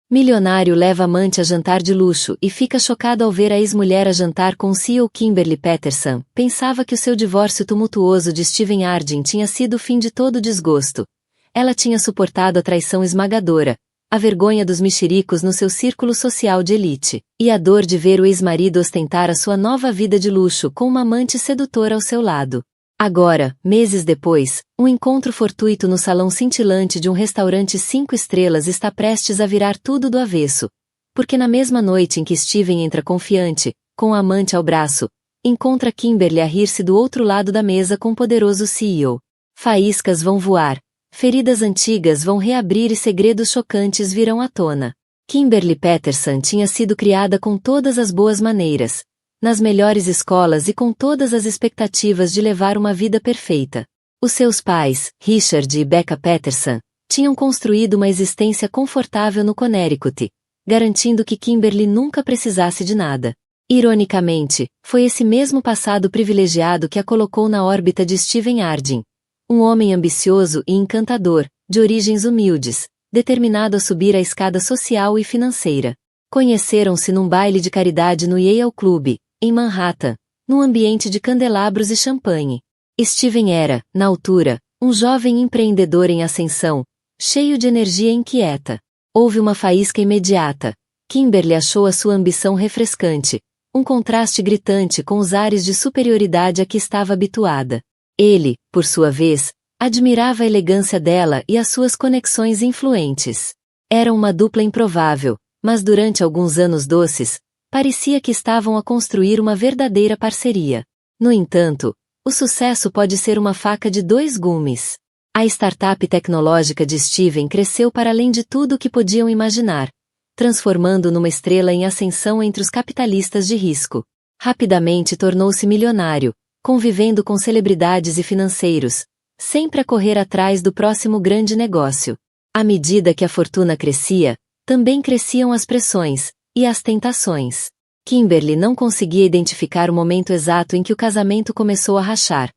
Milionário leva amante a jantar de luxo e fica chocado ao ver a ex-mulher a jantar com o CEO Kimberly Peterson. Pensava que o seu divórcio tumultuoso de Steven Harding tinha sido o fim de todo o desgosto. Ela tinha suportado a traição esmagadora, a vergonha dos mexericos no seu círculo social de elite, e a dor de ver o ex-marido ostentar a sua nova vida de luxo com uma amante sedutora ao seu lado. Agora, meses depois, um encontro fortuito no salão cintilante de um restaurante 5 estrelas está prestes a virar tudo do avesso. Porque na mesma noite em que Steven entra confiante, com a amante ao braço, encontra Kimberly a rir-se do outro lado da mesa com o poderoso CEO. Faíscas vão voar, feridas antigas vão reabrir e segredos chocantes virão à tona. Kimberly Peterson tinha sido criada com todas as boas maneiras, nas melhores escolas e com todas as expectativas de levar uma vida perfeita. Os seus pais, Richard e Becca Peterson, tinham construído uma existência confortável no Connecticut, garantindo que Kimberly nunca precisasse de nada. Ironicamente, foi esse mesmo passado privilegiado que a colocou na órbita de Steven Harding, um homem ambicioso e encantador, de origens humildes, determinado a subir a escada social e financeira. Conheceram-se num baile de caridade no Yale Club, em Manhattan, num ambiente de candelabros e champanhe. Steven era, na altura, um jovem empreendedor em ascensão, cheio de energia inquieta. Houve uma faísca imediata. Kimberly achou a sua ambição refrescante, um contraste gritante com os ares de superioridade a que estava habituada. Ele, por sua vez, admirava a elegância dela e as suas conexões influentes. Era uma dupla improvável, mas durante alguns anos doces, parecia que estavam a construir uma verdadeira parceria. No entanto, o sucesso pode ser uma faca de dois gumes. A startup tecnológica de Steven cresceu para além de tudo o que podiam imaginar, transformando numa estrela em ascensão entre os capitalistas de risco. Rapidamente tornou-se milionário, convivendo com celebridades e financeiros, sempre a correr atrás do próximo grande negócio. À medida que a fortuna crescia, também cresciam as pressões e as tentações. Kimberly não conseguia identificar o momento exato em que o casamento começou a rachar,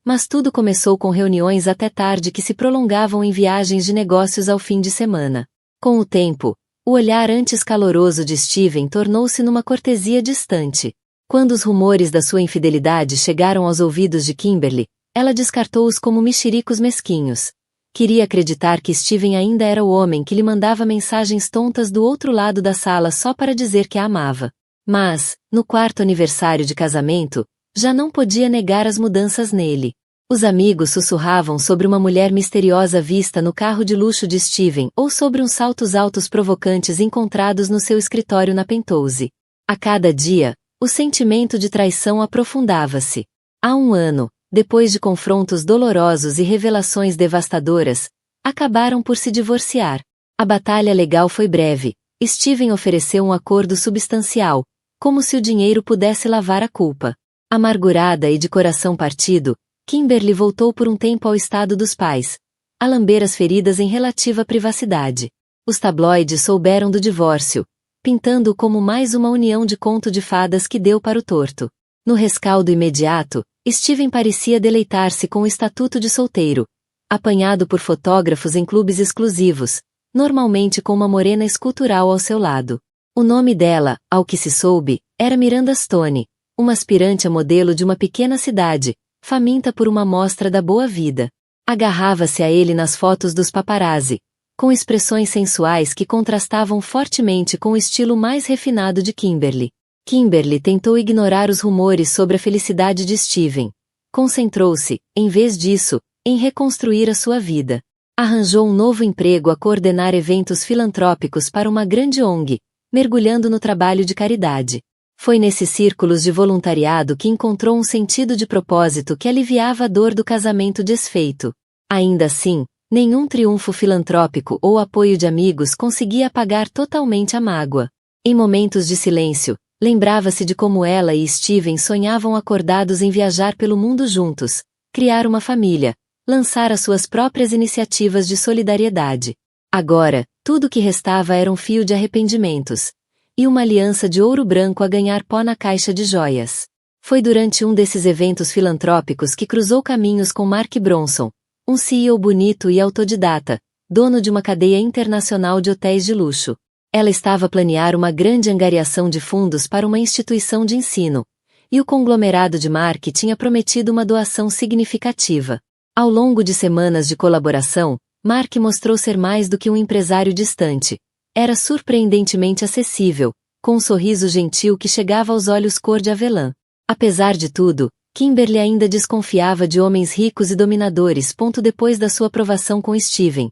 mas tudo começou com reuniões até tarde que se prolongavam em viagens de negócios ao fim de semana. Com o tempo, o olhar antes caloroso de Steven tornou-se numa cortesia distante. Quando os rumores da sua infidelidade chegaram aos ouvidos de Kimberly, ela descartou-os como mexericos mesquinhos. Queria acreditar que Steven ainda era o homem que lhe mandava mensagens tontas do outro lado da sala só para dizer que a amava. Mas, no 4º aniversário de casamento, já não podia negar as mudanças nele. Os amigos sussurravam sobre uma mulher misteriosa vista no carro de luxo de Steven ou sobre uns saltos altos provocantes encontrados no seu escritório na Penthouse. A cada dia, o sentimento de traição aprofundava-se. Há um ano, depois de confrontos dolorosos e revelações devastadoras, acabaram por se divorciar. A batalha legal foi breve. Steven ofereceu um acordo substancial, como se o dinheiro pudesse lavar a culpa. Amargurada e de coração partido, Kimberly voltou por um tempo ao estado dos pais, a lamber as feridas em relativa privacidade. Os tabloides souberam do divórcio, pintando-o como mais uma união de conto de fadas que deu para o torto. No rescaldo imediato, Steven parecia deleitar-se com o estatuto de solteiro, apanhado por fotógrafos em clubes exclusivos, normalmente com uma morena escultural ao seu lado. O nome dela, ao que se soube, era Miranda Stone, uma aspirante a modelo de uma pequena cidade, faminta por uma amostra da boa vida. Agarrava-se a ele nas fotos dos paparazzi, com expressões sensuais que contrastavam fortemente com o estilo mais refinado de Kimberly. Kimberly tentou ignorar os rumores sobre a felicidade de Steven. Concentrou-se, em vez disso, em reconstruir a sua vida. Arranjou um novo emprego a coordenar eventos filantrópicos para uma grande ONG, mergulhando no trabalho de caridade. Foi nesses círculos de voluntariado que encontrou um sentido de propósito que aliviava a dor do casamento desfeito. Ainda assim, nenhum triunfo filantrópico ou apoio de amigos conseguia apagar totalmente a mágoa. Em momentos de silêncio, lembrava-se de como ela e Steven sonhavam acordados em viajar pelo mundo juntos, criar uma família, lançar as suas próprias iniciativas de solidariedade. Agora, tudo o que restava era um fio de arrependimentos, e uma aliança de ouro branco a ganhar pó na caixa de joias. Foi durante um desses eventos filantrópicos que cruzou caminhos com Mark Bronson, um CEO bonito e autodidata, dono de uma cadeia internacional de hotéis de luxo. Ela estava a planear uma grande angariação de fundos para uma instituição de ensino, e o conglomerado de Mark tinha prometido uma doação significativa. Ao longo de semanas de colaboração, Mark mostrou ser mais do que um empresário distante. Era surpreendentemente acessível, com um sorriso gentil que chegava aos olhos cor de avelã. Apesar de tudo, Kimberly ainda desconfiava de homens ricos e dominadores. Depois da sua aprovação com Steven,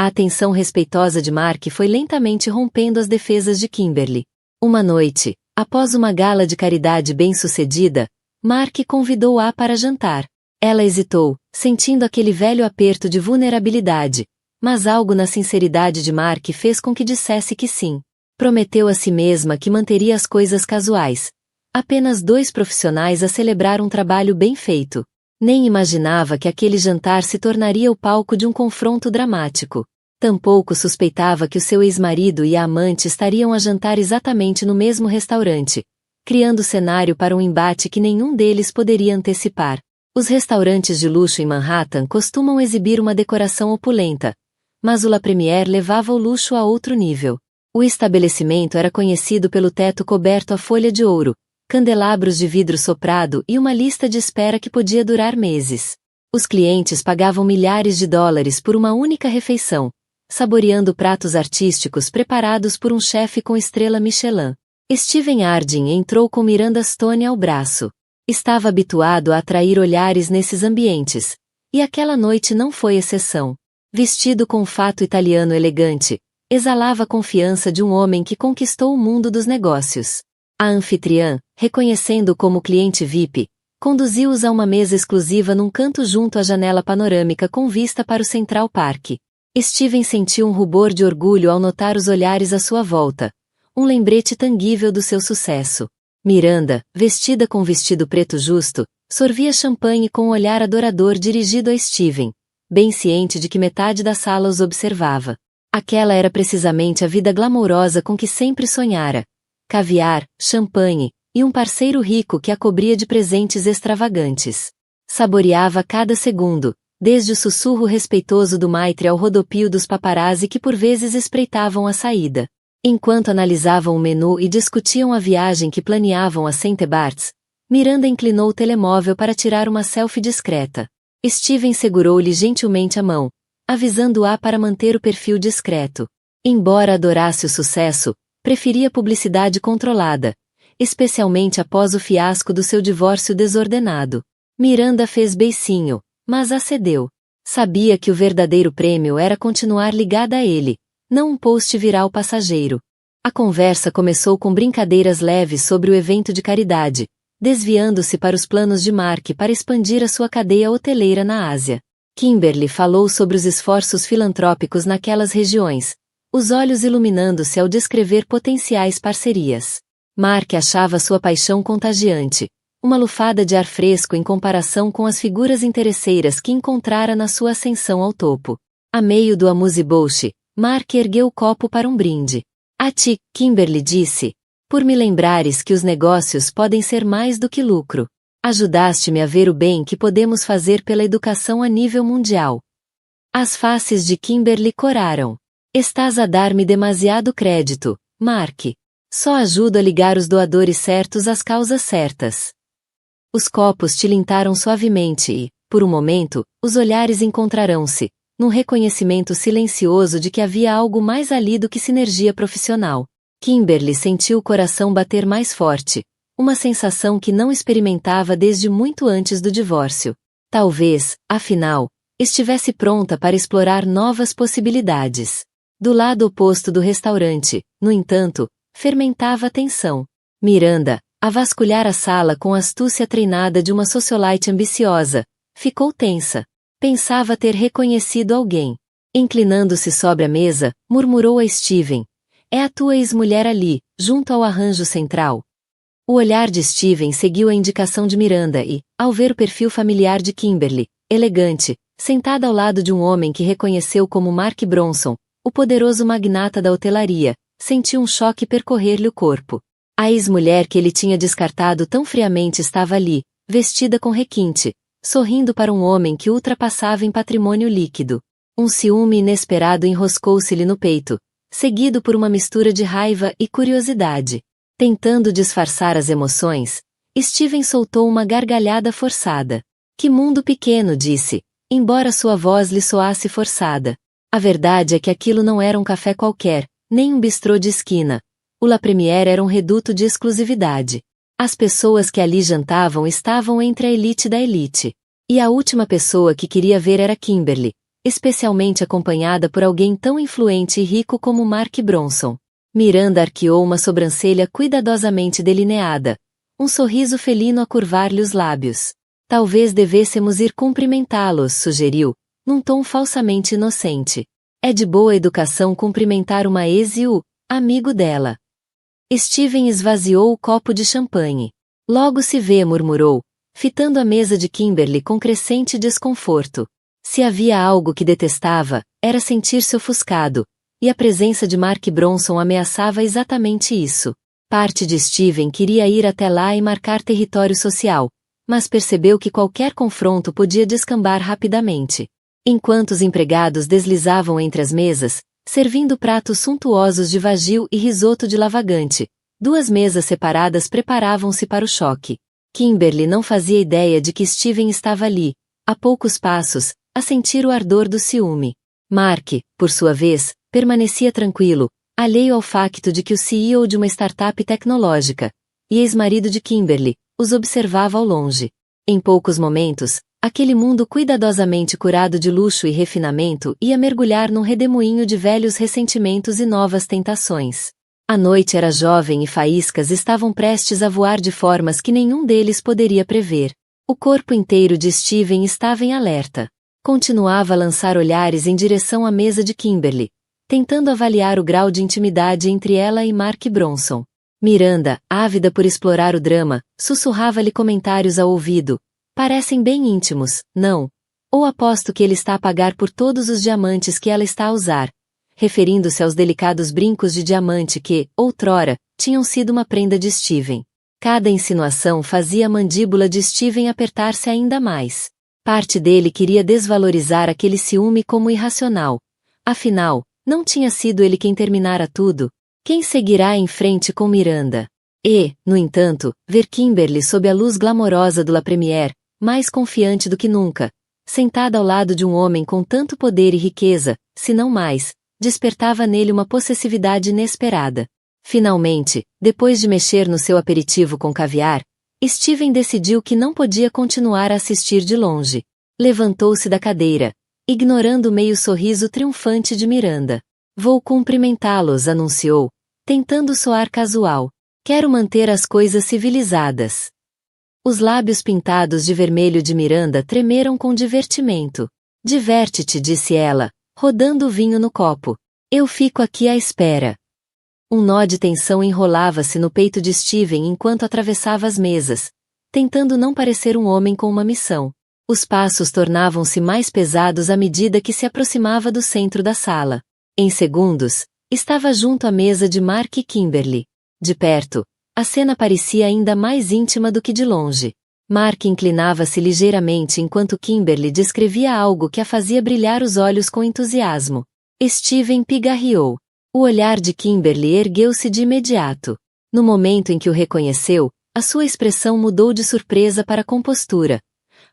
a atenção respeitosa de Mark foi lentamente rompendo as defesas de Kimberly. Uma noite, após uma gala de caridade bem-sucedida, Mark convidou-a para jantar. Ela hesitou, sentindo aquele velho aperto de vulnerabilidade, mas algo na sinceridade de Mark fez com que dissesse que sim. Prometeu a si mesma que manteria as coisas casuais. Apenas 2 profissionais a celebrar um trabalho bem feito. Nem imaginava que aquele jantar se tornaria o palco de um confronto dramático. Tampouco suspeitava que o seu ex-marido e a amante estariam a jantar exatamente no mesmo restaurante, criando cenário para um embate que nenhum deles poderia antecipar. Os restaurantes de luxo em Manhattan costumam exibir uma decoração opulenta, mas o La Première levava o luxo a outro nível. O estabelecimento era conhecido pelo teto coberto a folha de ouro, candelabros de vidro soprado e uma lista de espera que podia durar meses. Os clientes pagavam milhares de dólares por uma única refeição, saboreando pratos artísticos preparados por um chefe com estrela Michelin. Steven Harding entrou com Miranda Stone ao braço. Estava habituado a atrair olhares nesses ambientes, e aquela noite não foi exceção. Vestido com um fato italiano elegante, exalava a confiança de um homem que conquistou o mundo dos negócios. A anfitriã, reconhecendo-o como cliente VIP, conduziu-os a uma mesa exclusiva num canto junto à janela panorâmica com vista para o Central Park. Steven sentiu um rubor de orgulho ao notar os olhares à sua volta, um lembrete tangível do seu sucesso. Miranda, vestida com vestido preto justo, sorvia champanhe com um olhar adorador dirigido a Steven, bem ciente de que metade da sala os observava. Aquela era precisamente a vida glamourosa com que sempre sonhara. Caviar, champanhe, e um parceiro rico que a cobria de presentes extravagantes. Saboreava cada segundo, desde o sussurro respeitoso do maitre ao rodopio dos paparazzi que por vezes espreitavam a saída. Enquanto analisavam o menu e discutiam a viagem que planeavam a St. Barts, Miranda inclinou o telemóvel para tirar uma selfie discreta. Steven segurou-lhe gentilmente a mão, avisando-a para manter o perfil discreto. Embora adorasse o sucesso, preferia publicidade controlada, especialmente após o fiasco do seu divórcio desordenado. Miranda fez beicinho, mas acedeu. Sabia que o verdadeiro prêmio era continuar ligada a ele, não um post viral passageiro. A conversa começou com brincadeiras leves sobre o evento de caridade, desviando-se para os planos de Mark para expandir a sua cadeia hoteleira na Ásia. Kimberly falou sobre os esforços filantrópicos naquelas regiões, os olhos iluminando-se ao descrever potenciais parcerias. Mark achava sua paixão contagiante, uma lufada de ar fresco em comparação com as interesseiras que encontrara na sua ascensão ao topo. A meio do amuse-bouche, Mark ergueu o copo para um brinde. A ti, Kimberly disse, por me lembrares que os negócios podem ser mais do que lucro. Ajudaste-me a ver o bem que podemos fazer pela educação a nível mundial. As faces de Kimberly coraram. Estás a dar-me demasiado crédito, Mark. Só ajudo a ligar os doadores certos às causas certas. Os copos tilintaram suavemente e, por um momento, os olhares encontrarão-se, num reconhecimento silencioso de que havia algo mais ali do que sinergia profissional. Kimberly sentiu o coração bater mais forte, uma sensação que não experimentava desde muito antes do divórcio. Talvez, afinal, estivesse pronta para explorar novas possibilidades. Do lado oposto do restaurante, no entanto, fermentava a tensão. Miranda, a vasculhar a sala com a astúcia treinada de uma socialite ambiciosa, ficou tensa. Pensava ter reconhecido alguém. Inclinando-se sobre a mesa, murmurou a Steven. É a tua ex-mulher ali, junto ao arranjo central. O olhar de Steven seguiu a indicação de Miranda e, ao ver o perfil familiar de Kimberly, elegante, sentada ao lado de um homem que reconheceu como Mark Bronson, o poderoso magnata da hotelaria, sentiu um choque percorrer-lhe o corpo. A ex-mulher que ele tinha descartado tão friamente estava ali, vestida com requinte, sorrindo para um homem que ultrapassava em patrimônio líquido. Um ciúme inesperado enroscou-se-lhe no peito, seguido por uma mistura de raiva e curiosidade. Tentando disfarçar as emoções, Steven soltou uma gargalhada forçada. Que mundo pequeno, disse, embora sua voz lhe soasse forçada. A verdade é que aquilo não era um café qualquer, nem um bistrô de esquina. O La Première era um reduto de exclusividade. As pessoas que ali jantavam estavam entre a elite da elite. E a última pessoa que queria ver era Kimberly, especialmente acompanhada por alguém tão influente e rico como Mark Bronson. Miranda arqueou uma sobrancelha cuidadosamente delineada, um sorriso felino a curvar-lhe os lábios. Talvez devêssemos ir cumprimentá-los, sugeriu, num tom falsamente inocente. É de boa educação cumprimentar uma ex e o amigo dela. Steven esvaziou o copo de champanhe. Logo se vê, murmurou, fitando a mesa de Kimberly com crescente desconforto. Se havia algo que detestava, era sentir-se ofuscado, e a presença de Mark Bronson ameaçava exatamente isso. Parte de Steven queria ir até lá e marcar território social, mas percebeu que qualquer confronto podia descambar rapidamente. Enquanto os empregados deslizavam entre as mesas, servindo pratos suntuosos de vagil e risoto de lavagante, duas mesas separadas preparavam-se para o choque. Kimberly não fazia ideia de que Steven estava ali, a poucos passos, a sentir o ardor do ciúme. Mark, por sua vez, permanecia tranquilo, alheio ao facto de que o CEO de uma startup tecnológica, e ex-marido de Kimberly, os observava ao longe. Em poucos momentos, aquele mundo cuidadosamente curado de luxo e refinamento ia mergulhar num redemoinho de velhos ressentimentos e novas tentações. A noite era jovem e faíscas estavam prestes a voar de formas que nenhum deles poderia prever. O corpo inteiro de Steven estava em alerta. Continuava a lançar olhares em direção à mesa de Kimberly, tentando avaliar o grau de intimidade entre ela e Mark Bronson. Miranda, ávida por explorar o drama, sussurrava-lhe comentários ao ouvido. Parecem bem íntimos, não? Ou aposto que ele está a pagar por todos os diamantes que ela está a usar, referindo-se aos delicados brincos de diamante que, outrora, tinham sido uma prenda de Steven. Cada insinuação fazia a mandíbula de Steven apertar-se ainda mais. Parte dele queria desvalorizar aquele ciúme como irracional. Afinal, não tinha sido ele quem terminara tudo. Quem seguirá em frente com Miranda? E, no entanto, ver Kimberly sob a luz glamourosa do La Première, mais confiante do que nunca, sentada ao lado de um homem com tanto poder e riqueza, se não mais, despertava nele uma possessividade inesperada. Finalmente, depois de mexer no seu aperitivo com caviar, Steven decidiu que não podia continuar a assistir de longe. Levantou-se da cadeira, ignorando o meio sorriso triunfante de Miranda. Vou cumprimentá-los, anunciou, tentando soar casual. Quero manter as coisas civilizadas. Os lábios pintados de vermelho de Miranda tremeram com divertimento. Diverte-te, disse ela, rodando o vinho no copo. Eu fico aqui à espera. Um nó de tensão enrolava-se no peito de Steven enquanto atravessava as mesas, tentando não parecer um homem com uma missão. Os passos tornavam-se mais pesados à medida que se aproximava do centro da sala. Em segundos, estava junto à mesa de Mark e Kimberly. De perto, a cena parecia ainda mais íntima do que de longe. Mark inclinava-se ligeiramente enquanto Kimberly descrevia algo que a fazia brilhar os olhos com entusiasmo. Steven pigarreou. O olhar de Kimberly ergueu-se de imediato. No momento em que o reconheceu, a sua expressão mudou de surpresa para compostura.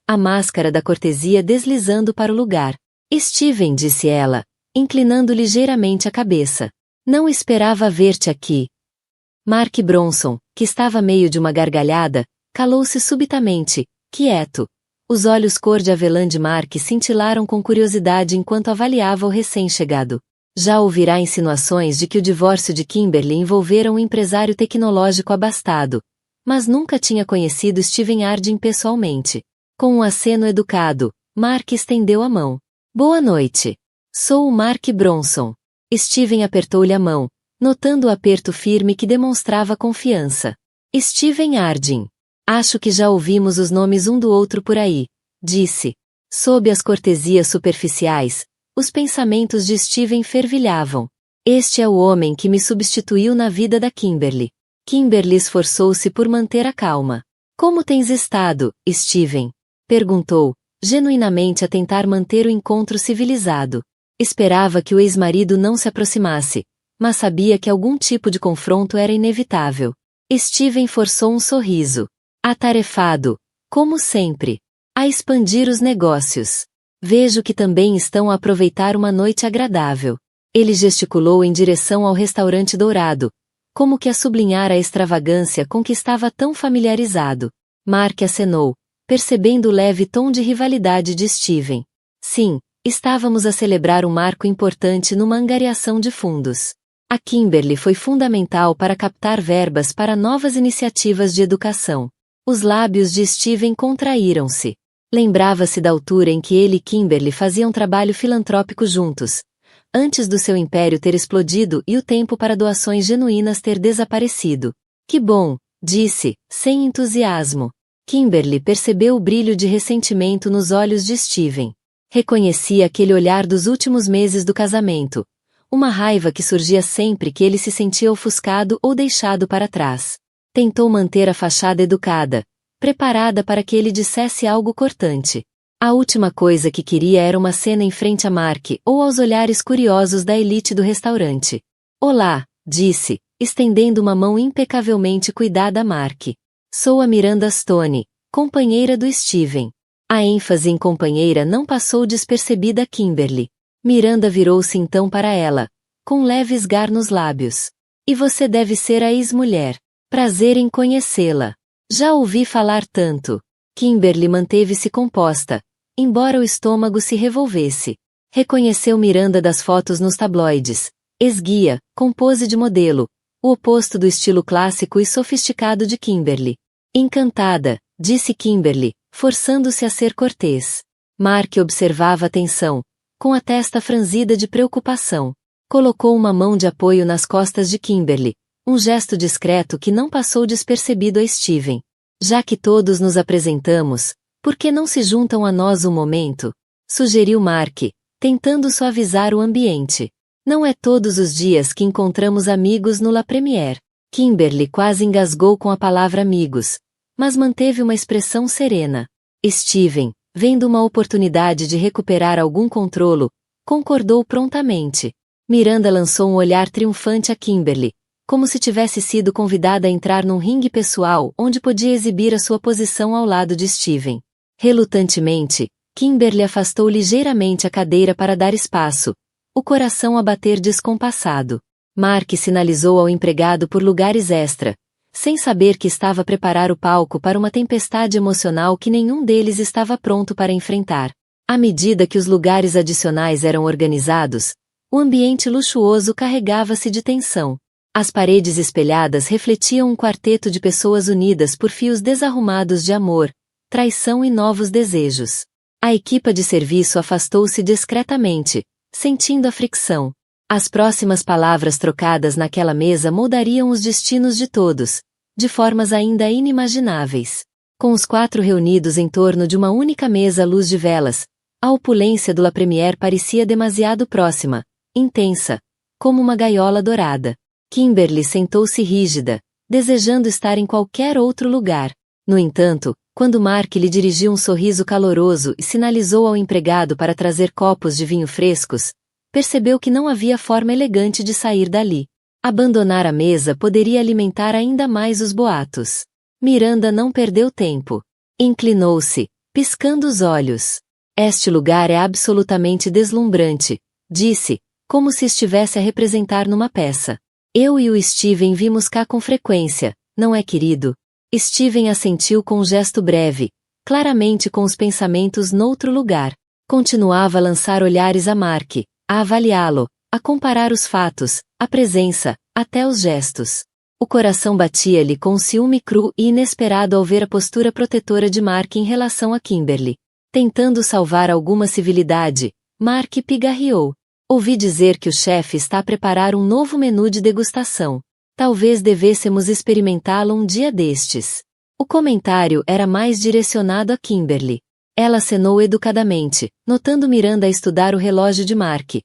A máscara da cortesia deslizando para o lugar. Steven, disse ela, inclinando ligeiramente a cabeça. Não esperava ver-te aqui. Mark Bronson, que estava meio de uma gargalhada, calou-se subitamente, quieto. Os olhos cor de avelã de Mark cintilaram com curiosidade enquanto avaliava o recém-chegado. Já ouvirá insinuações de que o divórcio de Kimberly envolvera um empresário tecnológico abastado, mas nunca tinha conhecido Steven Harding pessoalmente. Com um aceno educado, Mark estendeu a mão. Boa noite. Sou o Mark Bronson. Steven apertou-lhe a mão, notando o aperto firme que demonstrava confiança. Steven Harding. Acho que já ouvimos os nomes um do outro por aí, disse. Sob as cortesias superficiais, os pensamentos de Steven fervilhavam. Este é o homem que me substituiu na vida da Kimberly. Kimberly esforçou-se por manter a calma. Como tens estado, Steven? Perguntou, genuinamente a tentar manter o encontro civilizado. Esperava que o ex-marido não se aproximasse, mas sabia que algum tipo de confronto era inevitável. Steven forçou um sorriso. Atarefado, como sempre, a expandir os negócios. Vejo que também estão a aproveitar uma noite agradável. Ele gesticulou em direção ao restaurante dourado, como que a sublinhar a extravagância com que estava tão familiarizado. Mark acenou, percebendo o leve tom de rivalidade de Steven. Sim, estávamos a celebrar um marco importante numa angariação de fundos. A Kimberly foi fundamental para captar verbas para novas iniciativas de educação. Os lábios de Steven contraíram-se. Lembrava-se da altura em que ele e Kimberly faziam trabalho filantrópico juntos, antes do seu império ter explodido e o tempo para doações genuínas ter desaparecido. Que bom, disse, sem entusiasmo. Kimberly percebeu o brilho de ressentimento nos olhos de Steven. Reconhecia aquele olhar dos últimos meses do casamento, uma raiva que surgia sempre que ele se sentia ofuscado ou deixado para trás. Tentou manter a fachada educada, preparada para que ele dissesse algo cortante. A última coisa que queria era uma cena em frente a Mark ou aos olhares curiosos da elite do restaurante. Olá, disse, estendendo uma mão impecavelmente cuidada a Mark. Sou a Miranda Stone, companheira do Steven. A ênfase em companheira não passou despercebida a Kimberly. Miranda virou-se então para ela, com leve esgar nos lábios. E você deve ser a ex-mulher. Prazer em conhecê-la. Já ouvi falar tanto. Kimberly manteve-se composta, embora o estômago se revolvesse. Reconheceu Miranda das fotos nos tabloides. Esguia, com pose de modelo, o oposto do estilo clássico e sofisticado de Kimberly. Encantada, disse Kimberly, forçando-se a ser cortês. Mark observava a tensão, com a testa franzida de preocupação. Colocou uma mão de apoio nas costas de Kimberly, um gesto discreto que não passou despercebido a Steven. Já que todos nos apresentamos, por que não se juntam a nós um momento? Sugeriu Mark, tentando suavizar o ambiente. Não é todos os dias que encontramos amigos no La Première. Kimberly quase engasgou com a palavra amigos, mas manteve uma expressão serena. Steven, vendo uma oportunidade de recuperar algum controlo, concordou prontamente. Miranda lançou um olhar triunfante a Kimberly, como se tivesse sido convidada a entrar num ringue pessoal onde podia exibir a sua posição ao lado de Steven. Relutantemente, Kimberly afastou ligeiramente a cadeira para dar espaço, o coração a bater descompassado. Mark sinalizou ao empregado por lugares extra, sem saber que estava a preparar o palco para uma tempestade emocional que nenhum deles estava pronto para enfrentar. À medida que os lugares adicionais eram organizados, o ambiente luxuoso carregava-se de tensão. As paredes espelhadas refletiam um quarteto de pessoas unidas por fios desarrumados de amor, traição e novos desejos. A equipa de serviço afastou-se discretamente, sentindo a fricção. As próximas palavras trocadas naquela mesa moldariam os destinos de todos, de formas ainda inimagináveis. Com os quatro reunidos em torno de uma única mesa à luz de velas, a opulência do La Première parecia demasiado próxima, intensa, como uma gaiola dourada. Kimberly sentou-se rígida, desejando estar em qualquer outro lugar. No entanto, quando Mark lhe dirigiu um sorriso caloroso e sinalizou ao empregado para trazer copos de vinho frescos, percebeu que não havia forma elegante de sair dali. Abandonar a mesa poderia alimentar ainda mais os boatos. Miranda não perdeu tempo. Inclinou-se, piscando os olhos. Este lugar é absolutamente deslumbrante, disse, como se estivesse a representar numa peça. Eu e o Steven vimos cá com frequência, não é, querido? Steven assentiu com um gesto breve, claramente com os pensamentos noutro lugar. Continuava a lançar olhares a Mark, a avaliá-lo, a comparar os fatos, a presença, até os gestos. O coração batia-lhe com um ciúme cru e inesperado ao ver a postura protetora de Mark em relação a Kimberly. Tentando salvar alguma civilidade, Mark pigarreou. Ouvi dizer que o chefe está a preparar um novo menu de degustação. Talvez devêssemos experimentá-lo um dia destes. O comentário era mais direcionado a Kimberly. Ela acenou educadamente, notando Miranda a estudar o relógio de Mark,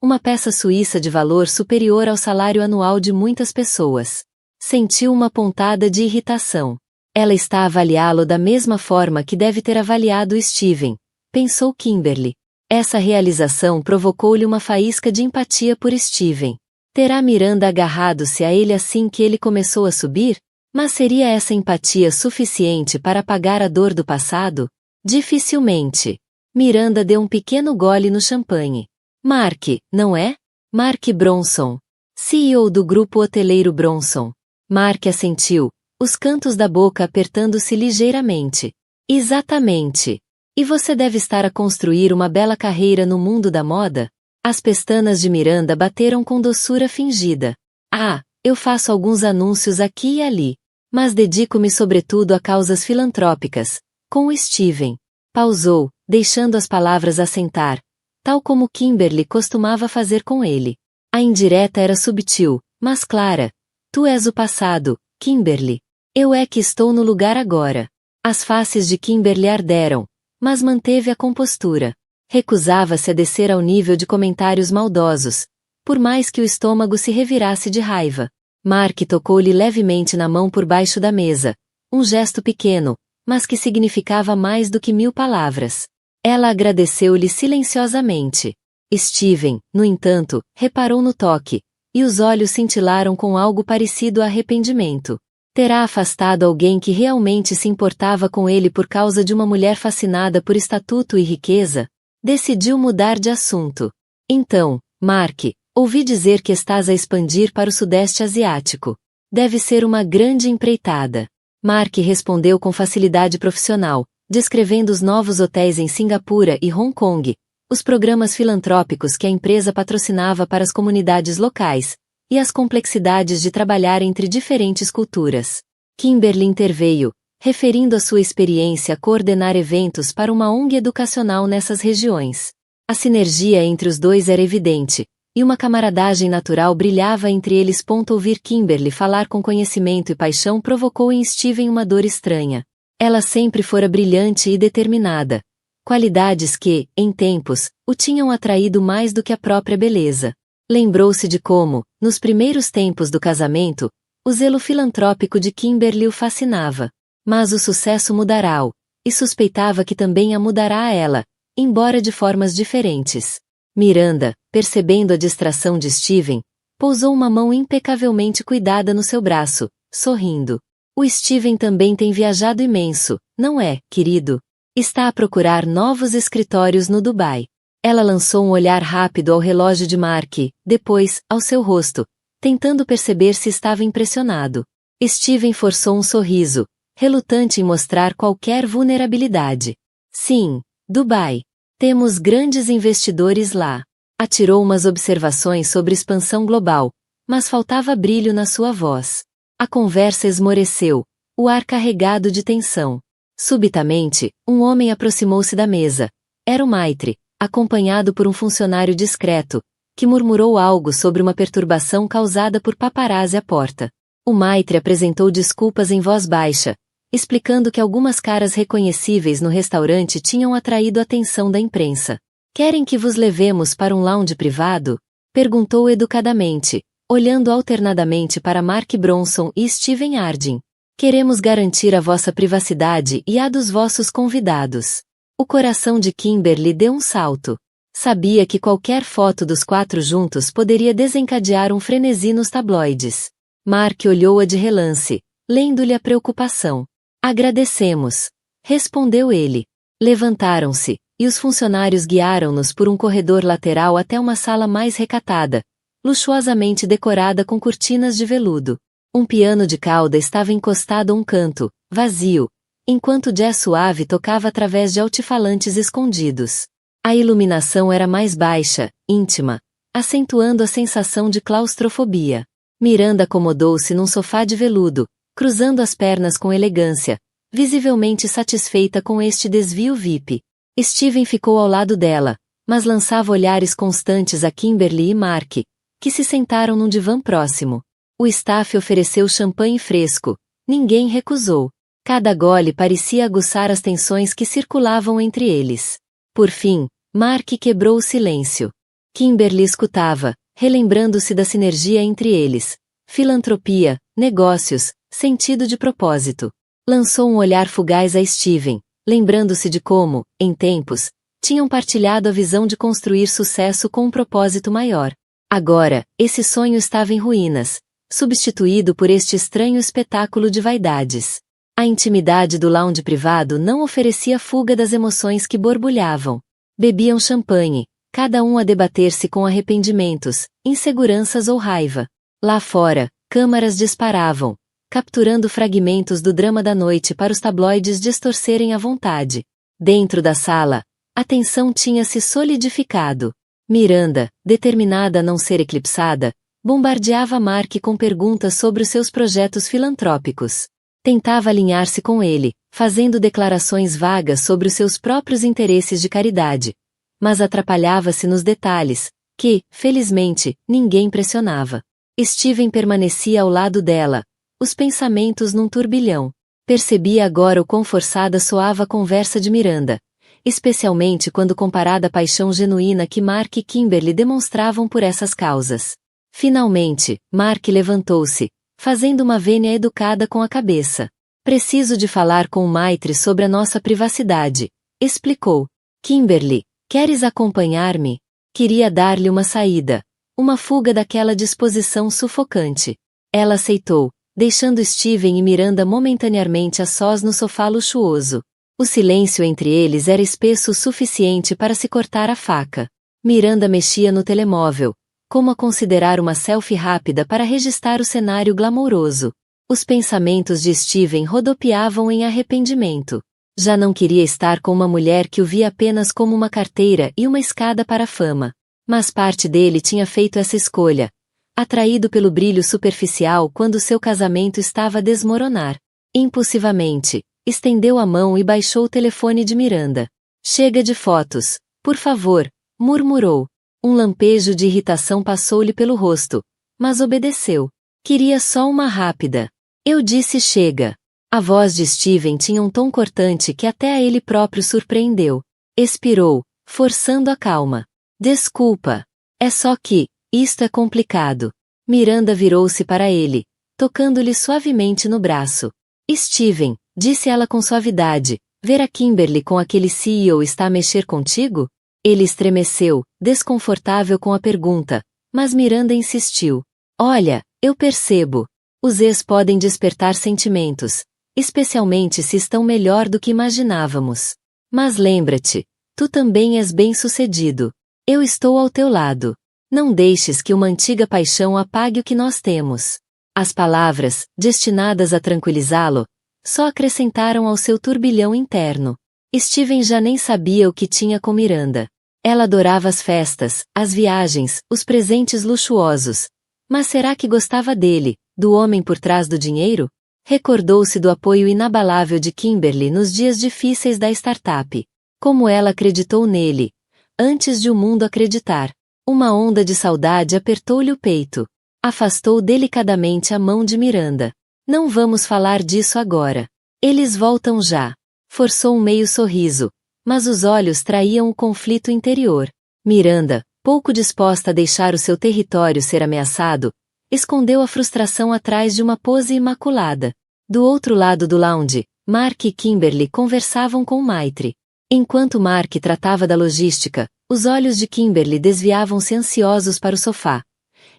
uma peça suíça de valor superior ao salário anual de muitas pessoas. Sentiu uma pontada de irritação. Ela está a avaliá-lo da mesma forma que deve ter avaliado Steven, pensou Kimberly. Essa realização provocou-lhe uma faísca de empatia por Steven. Terá Miranda agarrado-se a ele assim que ele começou a subir? Mas seria essa empatia suficiente para apagar a dor do passado? Dificilmente. Miranda deu um pequeno gole no champanhe. Mark, não é? Mark Bronson, CEO do grupo hoteleiro Bronson. Mark assentiu, os cantos da boca apertando-se ligeiramente. Exatamente. E você deve estar a construir uma bela carreira no mundo da moda? As pestanas de Miranda bateram com doçura fingida. Ah, eu faço alguns anúncios aqui e ali. Mas dedico-me sobretudo a causas filantrópicas. Com o Steven. Pausou, deixando as palavras assentar, tal como Kimberly costumava fazer com ele. A indireta era subtil, mas clara. Tu és o passado, Kimberly. Eu é que estou no lugar agora. As faces de Kimberly arderam, mas manteve a compostura. Recusava-se a descer ao nível de comentários maldosos, por mais que o estômago se revirasse de raiva. Mark tocou-lhe levemente na mão por baixo da mesa, um gesto pequeno, mas que significava mais do que 1000 palavras. Ela agradeceu-lhe silenciosamente. Steven, no entanto, reparou no toque, e os olhos cintilaram com algo parecido a arrependimento. Terá afastado alguém que realmente se importava com ele por causa de uma mulher fascinada por estatuto e riqueza? Decidiu mudar de assunto. Então, Mark, ouvi dizer que estás a expandir para o Sudeste Asiático. Deve ser uma grande empreitada. Mark respondeu com facilidade profissional, descrevendo os novos hotéis em Singapura e Hong Kong, os programas filantrópicos que a empresa patrocinava para as comunidades locais, e as complexidades de trabalhar entre diferentes culturas. Kimberly interveio, referindo a sua experiência a coordenar eventos para uma ONG educacional nessas regiões. A sinergia entre os dois era evidente, e uma camaradagem natural brilhava entre eles. Ouvir Kimberly falar com conhecimento e paixão provocou em Steven uma dor estranha. Ela sempre fora brilhante e determinada, qualidades que, em tempos, o tinham atraído mais do que a própria beleza. Lembrou-se de como, nos primeiros tempos do casamento, o zelo filantrópico de Kimberly o fascinava. Mas o sucesso mudará-o, e suspeitava que também a mudará a ela, embora de formas diferentes. Miranda, percebendo a distração de Steven, pousou uma mão impecavelmente cuidada no seu braço, sorrindo. O Steven também tem viajado imenso, não é, querido? Está a procurar novos escritórios no Dubai. Ela lançou um olhar rápido ao relógio de Mark, depois, ao seu rosto, tentando perceber se estava impressionado. Steven forçou um sorriso, relutante em mostrar qualquer vulnerabilidade. Sim, Dubai. Temos grandes investidores lá. Atirou umas observações sobre expansão global, mas faltava brilho na sua voz. A conversa esmoreceu, o ar carregado de tensão. Subitamente, um homem aproximou-se da mesa. Era o Maitre, acompanhado por um funcionário discreto, que murmurou algo sobre uma perturbação causada por paparazzi à porta. O Maitre apresentou desculpas em voz baixa, explicando que algumas caras reconhecíveis no restaurante tinham atraído a atenção da imprensa. Querem que vos levemos para um lounge privado? Perguntou educadamente, olhando alternadamente para Mark Bronson e Steven Harding. Queremos garantir a vossa privacidade e a dos vossos convidados. O coração de Kimberly deu um salto. Sabia que qualquer foto dos 4 juntos poderia desencadear um frenesi nos tabloides. Mark olhou-a de relance, lendo-lhe a preocupação. Agradecemos, respondeu ele. Levantaram-se, e os funcionários guiaram-nos por um corredor lateral até uma sala mais recatada, luxuosamente decorada com cortinas de veludo. Um piano de cauda estava encostado a um canto, vazio, enquanto jazz suave tocava através de altifalantes escondidos. A iluminação era mais baixa, íntima, acentuando a sensação de claustrofobia. Miranda acomodou-se num sofá de veludo, cruzando as pernas com elegância, visivelmente satisfeita com este desvio VIP. Steven ficou ao lado dela, mas lançava olhares constantes a Kimberly e Mark, que se sentaram num divã próximo. O staff ofereceu champanhe fresco. Ninguém recusou. Cada gole parecia aguçar as tensões que circulavam entre eles. Por fim, Mark quebrou o silêncio. Kimberly escutava, relembrando-se da sinergia entre eles. Filantropia, negócios, sentido de propósito. Lançou um olhar fugaz a Steven, lembrando-se de como, em tempos, tinham partilhado a visão de construir sucesso com um propósito maior. Agora, esse sonho estava em ruínas, substituído por este estranho espetáculo de vaidades. A intimidade do lounge privado não oferecia fuga das emoções que borbulhavam. Bebiam champanhe, cada um a debater-se com arrependimentos, inseguranças ou raiva. Lá fora, câmaras disparavam, capturando fragmentos do drama da noite para os tabloides distorcerem à vontade. Dentro da sala, a tensão tinha se solidificado. Miranda, determinada a não ser eclipsada, bombardeava Mark com perguntas sobre os seus projetos filantrópicos. Tentava alinhar-se com ele, fazendo declarações vagas sobre os seus próprios interesses de caridade. Mas atrapalhava-se nos detalhes, que, felizmente, ninguém pressionava. Steven permanecia ao lado dela, os pensamentos num turbilhão. Percebia agora o quão forçada soava a conversa de Miranda, especialmente quando comparada à paixão genuína que Mark e Kimberly demonstravam por essas causas. Finalmente, Mark levantou-se, fazendo uma vênia educada com a cabeça. Preciso de falar com o Maitre sobre a nossa privacidade, explicou. Kimberly, queres acompanhar-me? Queria dar-lhe uma saída, uma fuga daquela disposição sufocante. Ela aceitou, deixando Steven e Miranda momentaneamente a sós no sofá luxuoso. O silêncio entre eles era espesso o suficiente para se cortar a faca. Miranda mexia no telemóvel, como a considerar uma selfie rápida para registrar o cenário glamouroso. Os pensamentos de Steven rodopiavam em arrependimento. Já não queria estar com uma mulher que o via apenas como uma carteira e uma escada para a fama. Mas parte dele tinha feito essa escolha, atraído pelo brilho superficial quando seu casamento estava a desmoronar. Impulsivamente, estendeu a mão e baixou o telefone de Miranda. Chega de fotos, por favor, murmurou. Um lampejo de irritação passou-lhe pelo rosto, mas obedeceu. Queria só uma rápida. Eu disse chega. A voz de Steven tinha um tom cortante que até a ele próprio surpreendeu. Expirou, forçando a calma. Desculpa. É só que, isto é complicado. Miranda virou-se para ele, tocando-lhe suavemente no braço. Steven, disse ela com suavidade, ver a Kimberly com aquele CEO está a mexer contigo? Ele estremeceu, desconfortável com a pergunta, mas Miranda insistiu. Olha, eu percebo. Os ex podem despertar sentimentos, especialmente se estão melhor do que imaginávamos. Mas lembra-te, tu também és bem-sucedido. Eu estou ao teu lado. Não deixes que uma antiga paixão apague o que nós temos. As palavras, destinadas a tranquilizá-lo, só acrescentaram ao seu turbilhão interno. Steven já nem sabia o que tinha com Miranda. Ela adorava as festas, as viagens, os presentes luxuosos. Mas será que gostava dele, do homem por trás do dinheiro? Recordou-se do apoio inabalável de Kimberly nos dias difíceis da startup. Como ela acreditou nele, antes de o mundo acreditar. Uma onda de saudade apertou-lhe o peito. Afastou delicadamente a mão de Miranda. Não vamos falar disso agora. Eles voltam já. Forçou um meio sorriso, mas os olhos traíam o conflito interior. Miranda, pouco disposta a deixar o seu território ser ameaçado, escondeu a frustração atrás de uma pose imaculada. Do outro lado do lounge, Mark e Kimberly conversavam com o Maitre. Enquanto Mark tratava da logística, os olhos de Kimberly desviavam-se ansiosos para o sofá.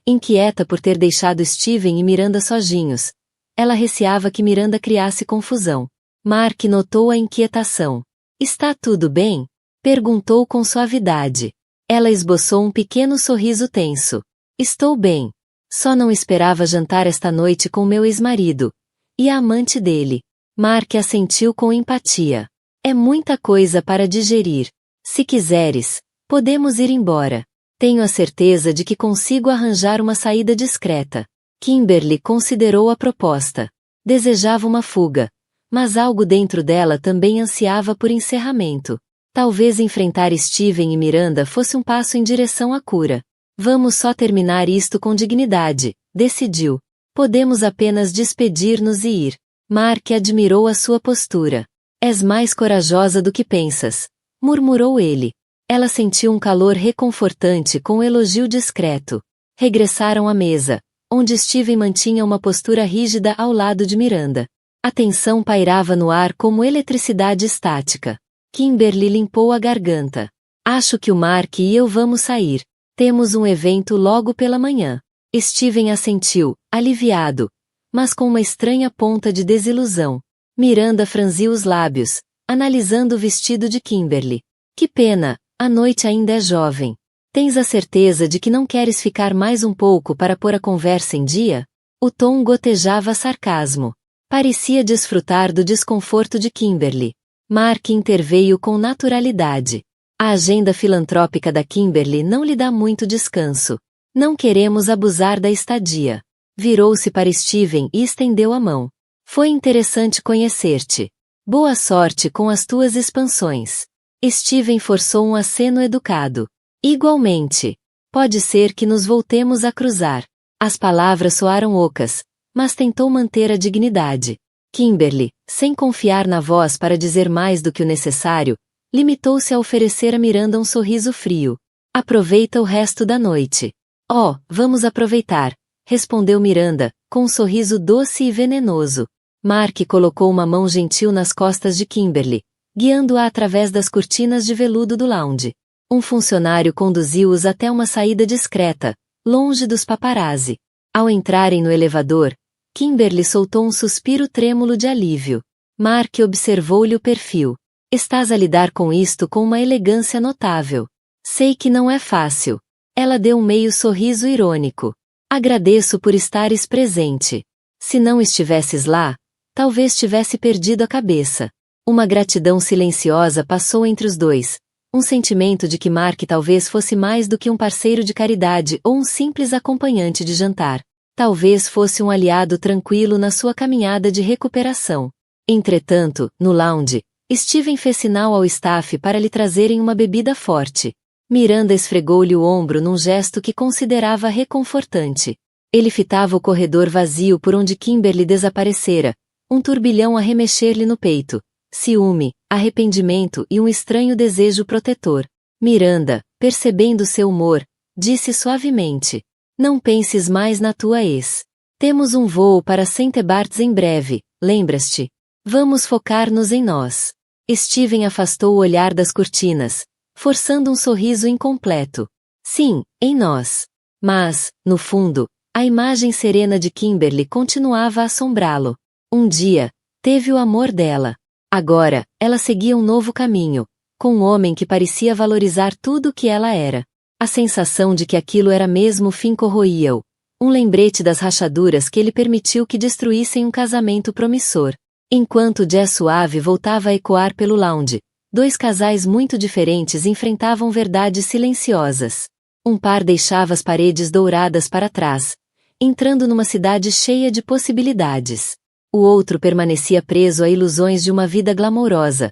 Inquieta por ter deixado Steven e Miranda sozinhos, ela receava que Miranda criasse confusão. Mark notou a inquietação. Está tudo bem? Perguntou com suavidade. Ela esboçou um pequeno sorriso tenso. Estou bem. Só não esperava jantar esta noite com meu ex-marido. E a amante dele. Mark assentiu com empatia. É muita coisa para digerir. Se quiseres, podemos ir embora. Tenho a certeza de que consigo arranjar uma saída discreta. Kimberly considerou a proposta. Desejava uma fuga. Mas algo dentro dela também ansiava por encerramento. Talvez enfrentar Steven e Miranda fosse um passo em direção à cura. Vamos só terminar isto com dignidade, decidiu. Podemos apenas despedir-nos e ir. Mark admirou a sua postura. És mais corajosa do que pensas, murmurou ele. Ela sentiu um calor reconfortante com um elogio discreto. Regressaram à mesa, onde Steven mantinha uma postura rígida ao lado de Miranda. A tensão pairava no ar como eletricidade estática. Kimberly limpou a garganta. Acho que o Mark e eu vamos sair. Temos um evento logo pela manhã. Steven assentiu, aliviado, mas com uma estranha ponta de desilusão. Miranda franziu os lábios, analisando o vestido de Kimberly. Que pena, a noite ainda é jovem. Tens a certeza de que não queres ficar mais um pouco para pôr a conversa em dia? O tom gotejava sarcasmo. Parecia desfrutar do desconforto de Kimberly. Mark interveio com naturalidade. A agenda filantrópica da Kimberly não lhe dá muito descanso. Não queremos abusar da estadia. Virou-se para Steven e estendeu a mão. Foi interessante conhecer-te. Boa sorte com as tuas expansões. Steven forçou um aceno educado. Igualmente. Pode ser que nos voltemos a cruzar. As palavras soaram ocas, mas tentou manter a dignidade. Kimberly, sem confiar na voz para dizer mais do que o necessário, limitou-se a oferecer a Miranda um sorriso frio. Aproveita o resto da noite. Oh, vamos aproveitar, respondeu Miranda, com um sorriso doce e venenoso. Mark colocou uma mão gentil nas costas de Kimberly, guiando-a através das cortinas de veludo do lounge. Um funcionário conduziu-os até uma saída discreta, longe dos paparazzi. Ao entrarem no elevador, Kimberly soltou um suspiro trêmulo de alívio. Mark observou-lhe o perfil. Estás a lidar com isto com uma elegância notável. Sei que não é fácil. Ela deu um meio sorriso irônico. Agradeço por estares presente. Se não estivesses lá, talvez tivesse perdido a cabeça. Uma gratidão silenciosa passou entre os dois. Um sentimento de que Mark talvez fosse mais do que um parceiro de caridade ou um simples acompanhante de jantar. Talvez fosse um aliado tranquilo na sua caminhada de recuperação. Entretanto, no lounge, Steven fez sinal ao staff para lhe trazerem uma bebida forte. Miranda esfregou-lhe o ombro num gesto que considerava reconfortante. Ele fitava o corredor vazio por onde Kimberly desaparecera, um turbilhão a remexer-lhe no peito. Ciúme, arrependimento e um estranho desejo protetor. Miranda, percebendo seu humor, disse suavemente: não penses mais na tua ex. Temos um voo para St. Barts em breve, lembras-te? Vamos focar-nos em nós. Steven afastou o olhar das cortinas, forçando um sorriso incompleto. Sim, em nós. Mas, no fundo, a imagem serena de Kimberly continuava a assombrá-lo. Um dia, teve o amor dela. Agora, ela seguia um novo caminho, com um homem que parecia valorizar tudo o que ela era. A sensação de que aquilo era mesmo o fim corroía-o. Um lembrete das rachaduras que ele permitiu que destruíssem um casamento promissor. Enquanto o jazz suave voltava a ecoar pelo lounge, dois casais muito diferentes enfrentavam verdades silenciosas. Um par deixava as paredes douradas para trás, entrando numa cidade cheia de possibilidades. O outro permanecia preso a ilusões de uma vida glamourosa,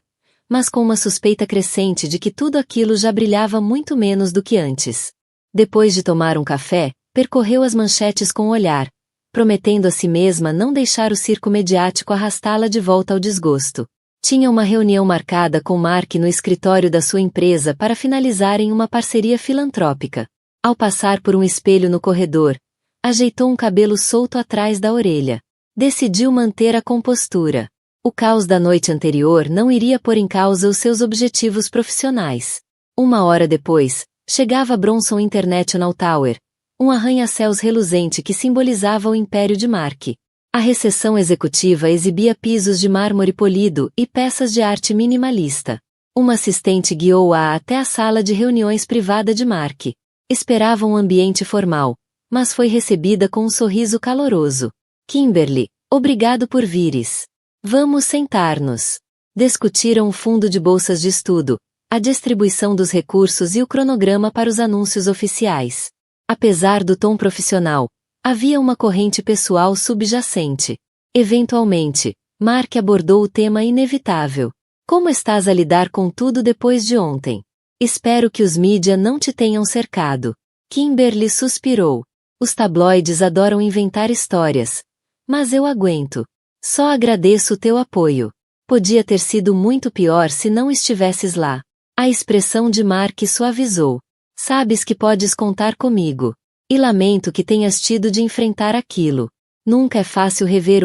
mas com uma suspeita crescente de que tudo aquilo já brilhava muito menos do que antes. Depois de tomar um café, percorreu as manchetes com o olhar, prometendo a si mesma não deixar o circo mediático arrastá-la de volta ao desgosto. Tinha uma reunião marcada com Mark no escritório da sua empresa para finalizarem uma parceria filantrópica. Ao passar por um espelho no corredor, ajeitou um cabelo solto atrás da orelha. Decidiu manter a compostura. O caos da noite anterior não iria pôr em causa os seus objetivos profissionais. Uma hora depois, chegava a Bronson International Tower, um arranha-céus reluzente que simbolizava o império de Mark. A recepção executiva exibia pisos de mármore polido e peças de arte minimalista. Uma assistente guiou-a até a sala de reuniões privada de Mark. Esperava um ambiente formal, mas foi recebida com um sorriso caloroso. Kimberly, obrigado por vires. Vamos sentar-nos. Discutiram o fundo de bolsas de estudo, a distribuição dos recursos e o cronograma para os anúncios oficiais. Apesar do tom profissional, havia uma corrente pessoal subjacente. Eventualmente, Mark abordou o tema inevitável. Como estás a lidar com tudo depois de ontem? Espero que os mídia não te tenham cercado. Kimberly suspirou. Os tabloides adoram inventar histórias. Mas eu aguento. Só agradeço o teu apoio. Podia ter sido muito pior se não estivesses lá. A expressão de Mark suavizou. Sabes que podes contar comigo. E lamento que tenhas tido de enfrentar aquilo. Nunca é fácil rever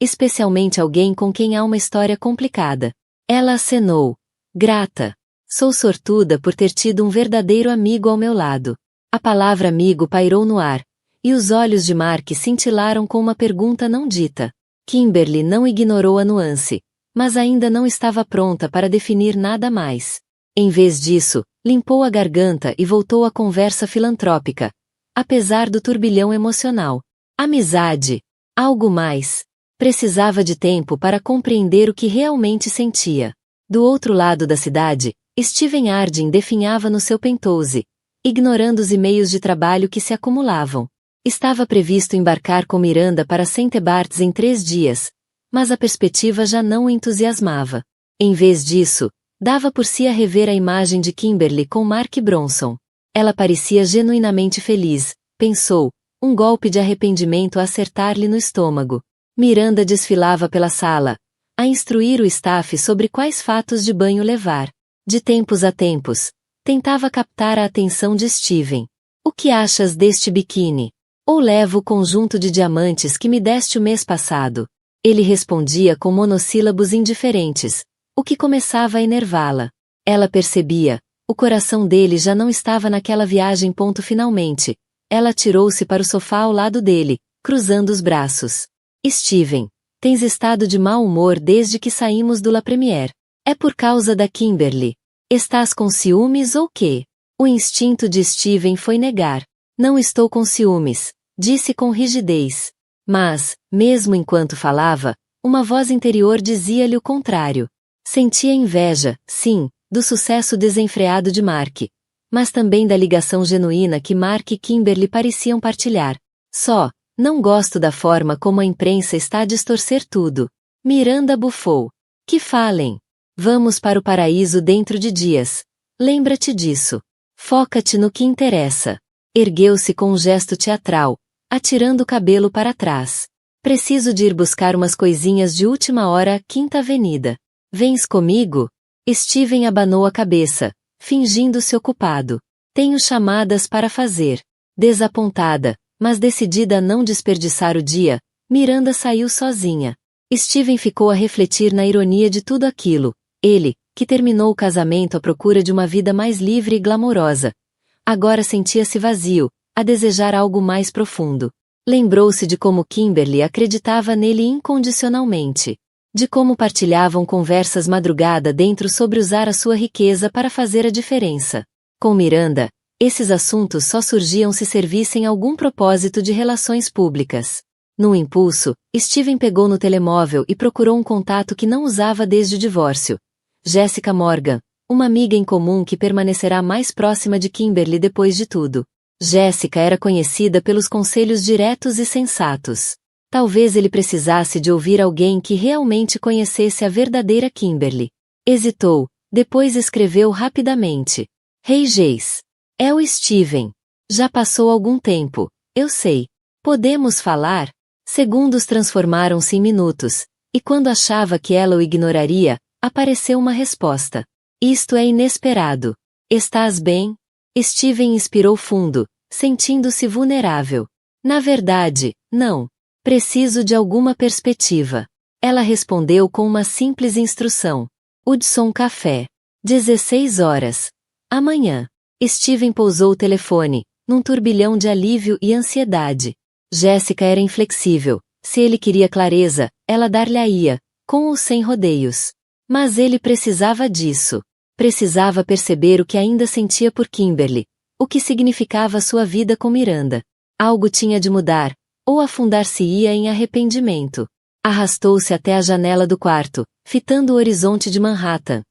especialmente alguém com quem há uma história complicada. Ela acenou. Grata. Sou sortuda por ter tido um verdadeiro amigo ao meu lado. A palavra amigo pairou no ar, e os olhos de Mark cintilaram com uma pergunta não dita. Kimberly não ignorou a nuance, mas ainda não estava pronta para definir nada mais. Em vez disso, limpou a garganta e voltou à conversa filantrópica, apesar do turbilhão emocional. Amizade. Algo mais. Precisava de tempo para compreender o que realmente sentia. Do outro lado da cidade, Steven Harding definhava no seu penthouse, ignorando os e-mails de trabalho que se acumulavam. Estava previsto embarcar com Miranda para St. Bart's em 3 dias, mas a perspectiva já não o entusiasmava. Em vez disso, dava por si a rever a imagem de Kimberly com Mark Bronson. Ela parecia genuinamente feliz, pensou, um golpe de arrependimento a acertar-lhe no estômago. Miranda desfilava pela sala, a instruir o staff sobre quais fatos de banho levar. De tempos a tempos, tentava captar a atenção de Steven. O que achas deste biquíni? Ou levo o conjunto de diamantes que me deste o mês passado? Ele respondia com monossílabos indiferentes, o que começava a enervá-la. Ela percebia, o coração dele já não estava naquela viagem. Finalmente, ela atirou-se para o sofá ao lado dele, cruzando os braços. Steven, tens estado de mau humor desde que saímos do La Première. É por causa da Kimberly. Estás com ciúmes ou quê? O instinto de Steven foi negar. Não estou com ciúmes, disse com rigidez. Mas, mesmo enquanto falava, uma voz interior dizia-lhe o contrário. Sentia inveja, sim, do sucesso desenfreado de Mark, mas também da ligação genuína que Mark e Kimberly pareciam partilhar. Não gosto da forma como a imprensa está a distorcer tudo. Miranda bufou. Que falem. Vamos para o paraíso dentro de dias. Lembra-te disso. Foca-te no que interessa. Ergueu-se com um gesto teatral, atirando o cabelo para trás. Preciso de ir buscar umas coisinhas de última hora à Quinta Avenida. Vens comigo? Steven abanou a cabeça, fingindo-se ocupado. Tenho chamadas para fazer. Desapontada, mas decidida a não desperdiçar o dia, Miranda saiu sozinha. Steven ficou a refletir na ironia de tudo aquilo. Ele, que terminou o casamento à procura de uma vida mais livre e glamourosa, agora sentia-se vazio, a desejar algo mais profundo. Lembrou-se de como Kimberly acreditava nele incondicionalmente. De como partilhavam conversas madrugada dentro sobre usar a sua riqueza para fazer a diferença. Com Miranda, esses assuntos só surgiam se servissem algum propósito de relações públicas. Num impulso, Steven pegou no telemóvel e procurou um contato que não usava desde o divórcio. Jessica Morgan, uma amiga em comum que permanecerá mais próxima de Kimberly depois de tudo. Jessica era conhecida pelos conselhos diretos e sensatos. Talvez ele precisasse de ouvir alguém que realmente conhecesse a verdadeira Kimberly. Hesitou, depois escreveu rapidamente. Hey Jace. É o Steven. Já passou algum tempo, eu sei. Podemos falar? Segundos transformaram-se em minutos, e quando achava que ela o ignoraria, apareceu uma resposta. Isto é inesperado. Estás bem? Steven inspirou fundo, sentindo-se vulnerável. Na verdade, não. Preciso de alguma perspectiva. Ela respondeu com uma simples instrução. Hudson Café. 16 horas. Amanhã. Steven pousou o telefone, num turbilhão de alívio e ansiedade. Jéssica era inflexível. Se ele queria clareza, ela dar-lhe-ia, com ou sem rodeios. Mas ele precisava disso. Precisava perceber o que ainda sentia por Kimberly, o que significava sua vida com Miranda. Algo tinha de mudar, ou afundar-se-ia em arrependimento. Arrastou-se até a janela do quarto, fitando o horizonte de Manhattan.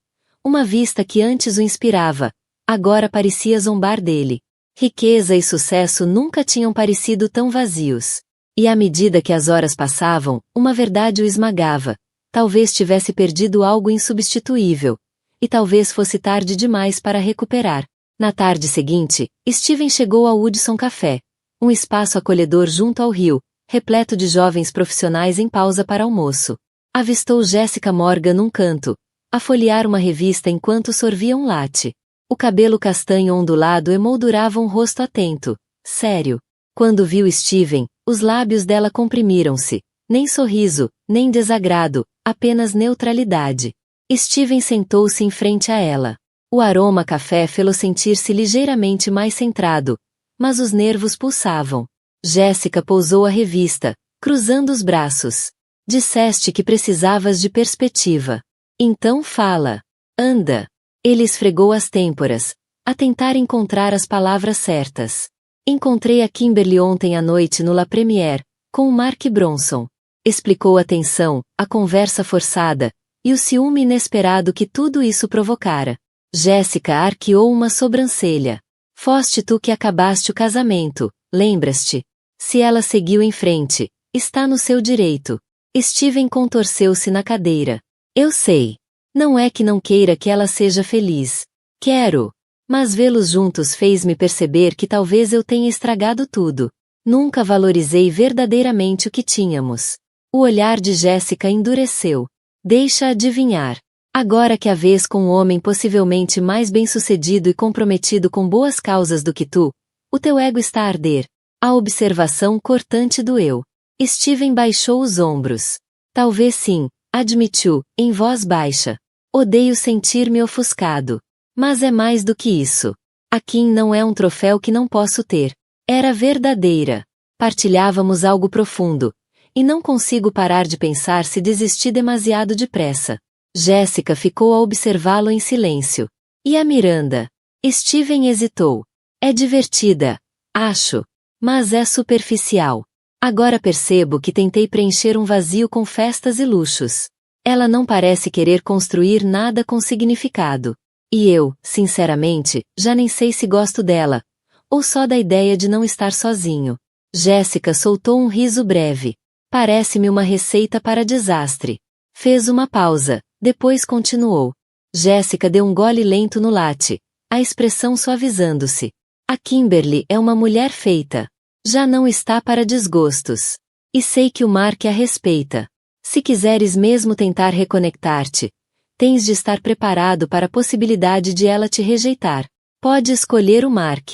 Uma vista que antes o inspirava, agora parecia zombar dele. Riqueza e sucesso nunca tinham parecido tão vazios. E à medida que as horas passavam, uma verdade o esmagava. Talvez tivesse perdido algo insubstituível. E talvez fosse tarde demais para recuperar. Na tarde seguinte, Steven chegou ao Hudson Café, um espaço acolhedor junto ao rio, repleto de jovens profissionais em pausa para almoço. Avistou Jessica Morgan num canto, a folhear uma revista enquanto sorvia um latte. O cabelo castanho ondulado emoldurava um rosto atento, sério. Quando viu Steven, os lábios dela comprimiram-se. Nem sorriso, nem desagrado, apenas neutralidade. Steven sentou-se em frente a ela. O aroma café fê-lo sentir-se ligeiramente mais centrado, mas os nervos pulsavam. Jéssica pousou a revista, cruzando os braços. Disseste que precisavas de perspectiva. Então fala. Anda. Ele esfregou as têmporas, a tentar encontrar as palavras certas. Encontrei a Kimberly ontem à noite no La Première, com o Mark Bronson. Explicou a tensão, a conversa forçada, e o ciúme inesperado que tudo isso provocara. Jéssica arqueou uma sobrancelha. Foste tu que acabaste o casamento, lembras-te? Se ela seguiu em frente, está no seu direito. Steven contorceu-se na cadeira. Eu sei. Não é que não queira que ela seja feliz. Quero. Mas vê-los juntos fez-me perceber que talvez eu tenha estragado tudo. Nunca valorizei verdadeiramente o que tínhamos. O olhar de Jéssica endureceu. Deixa adivinhar. Agora que a vês com um homem possivelmente mais bem-sucedido e comprometido com boas causas do que tu, o teu ego está a arder. A observação cortante doeu. Steven baixou os ombros. Talvez sim, admitiu, em voz baixa. Odeio sentir-me ofuscado. Mas é mais do que isso. A Kim não é um troféu que não posso ter. Era verdadeira. Partilhávamos algo profundo. E não consigo parar de pensar se desisti demasiado depressa. Jéssica ficou a observá-lo em silêncio. E a Miranda? Steven hesitou. É divertida, acho. Mas é superficial. Agora percebo que tentei preencher um vazio com festas e luxos. Ela não parece querer construir nada com significado. E eu, sinceramente, já nem sei se gosto dela. Ou só da ideia de não estar sozinho. Jéssica soltou um riso breve. Parece-me uma receita para desastre. Fez uma pausa, depois continuou. Jéssica deu um gole lento no latte, a expressão suavizando-se. A Kimberly é uma mulher feita. Já não está para desgostos. E sei que o Mark a respeita. Se quiseres mesmo tentar reconectar-te, tens de estar preparado para a possibilidade de ela te rejeitar. Pode escolher o Mark.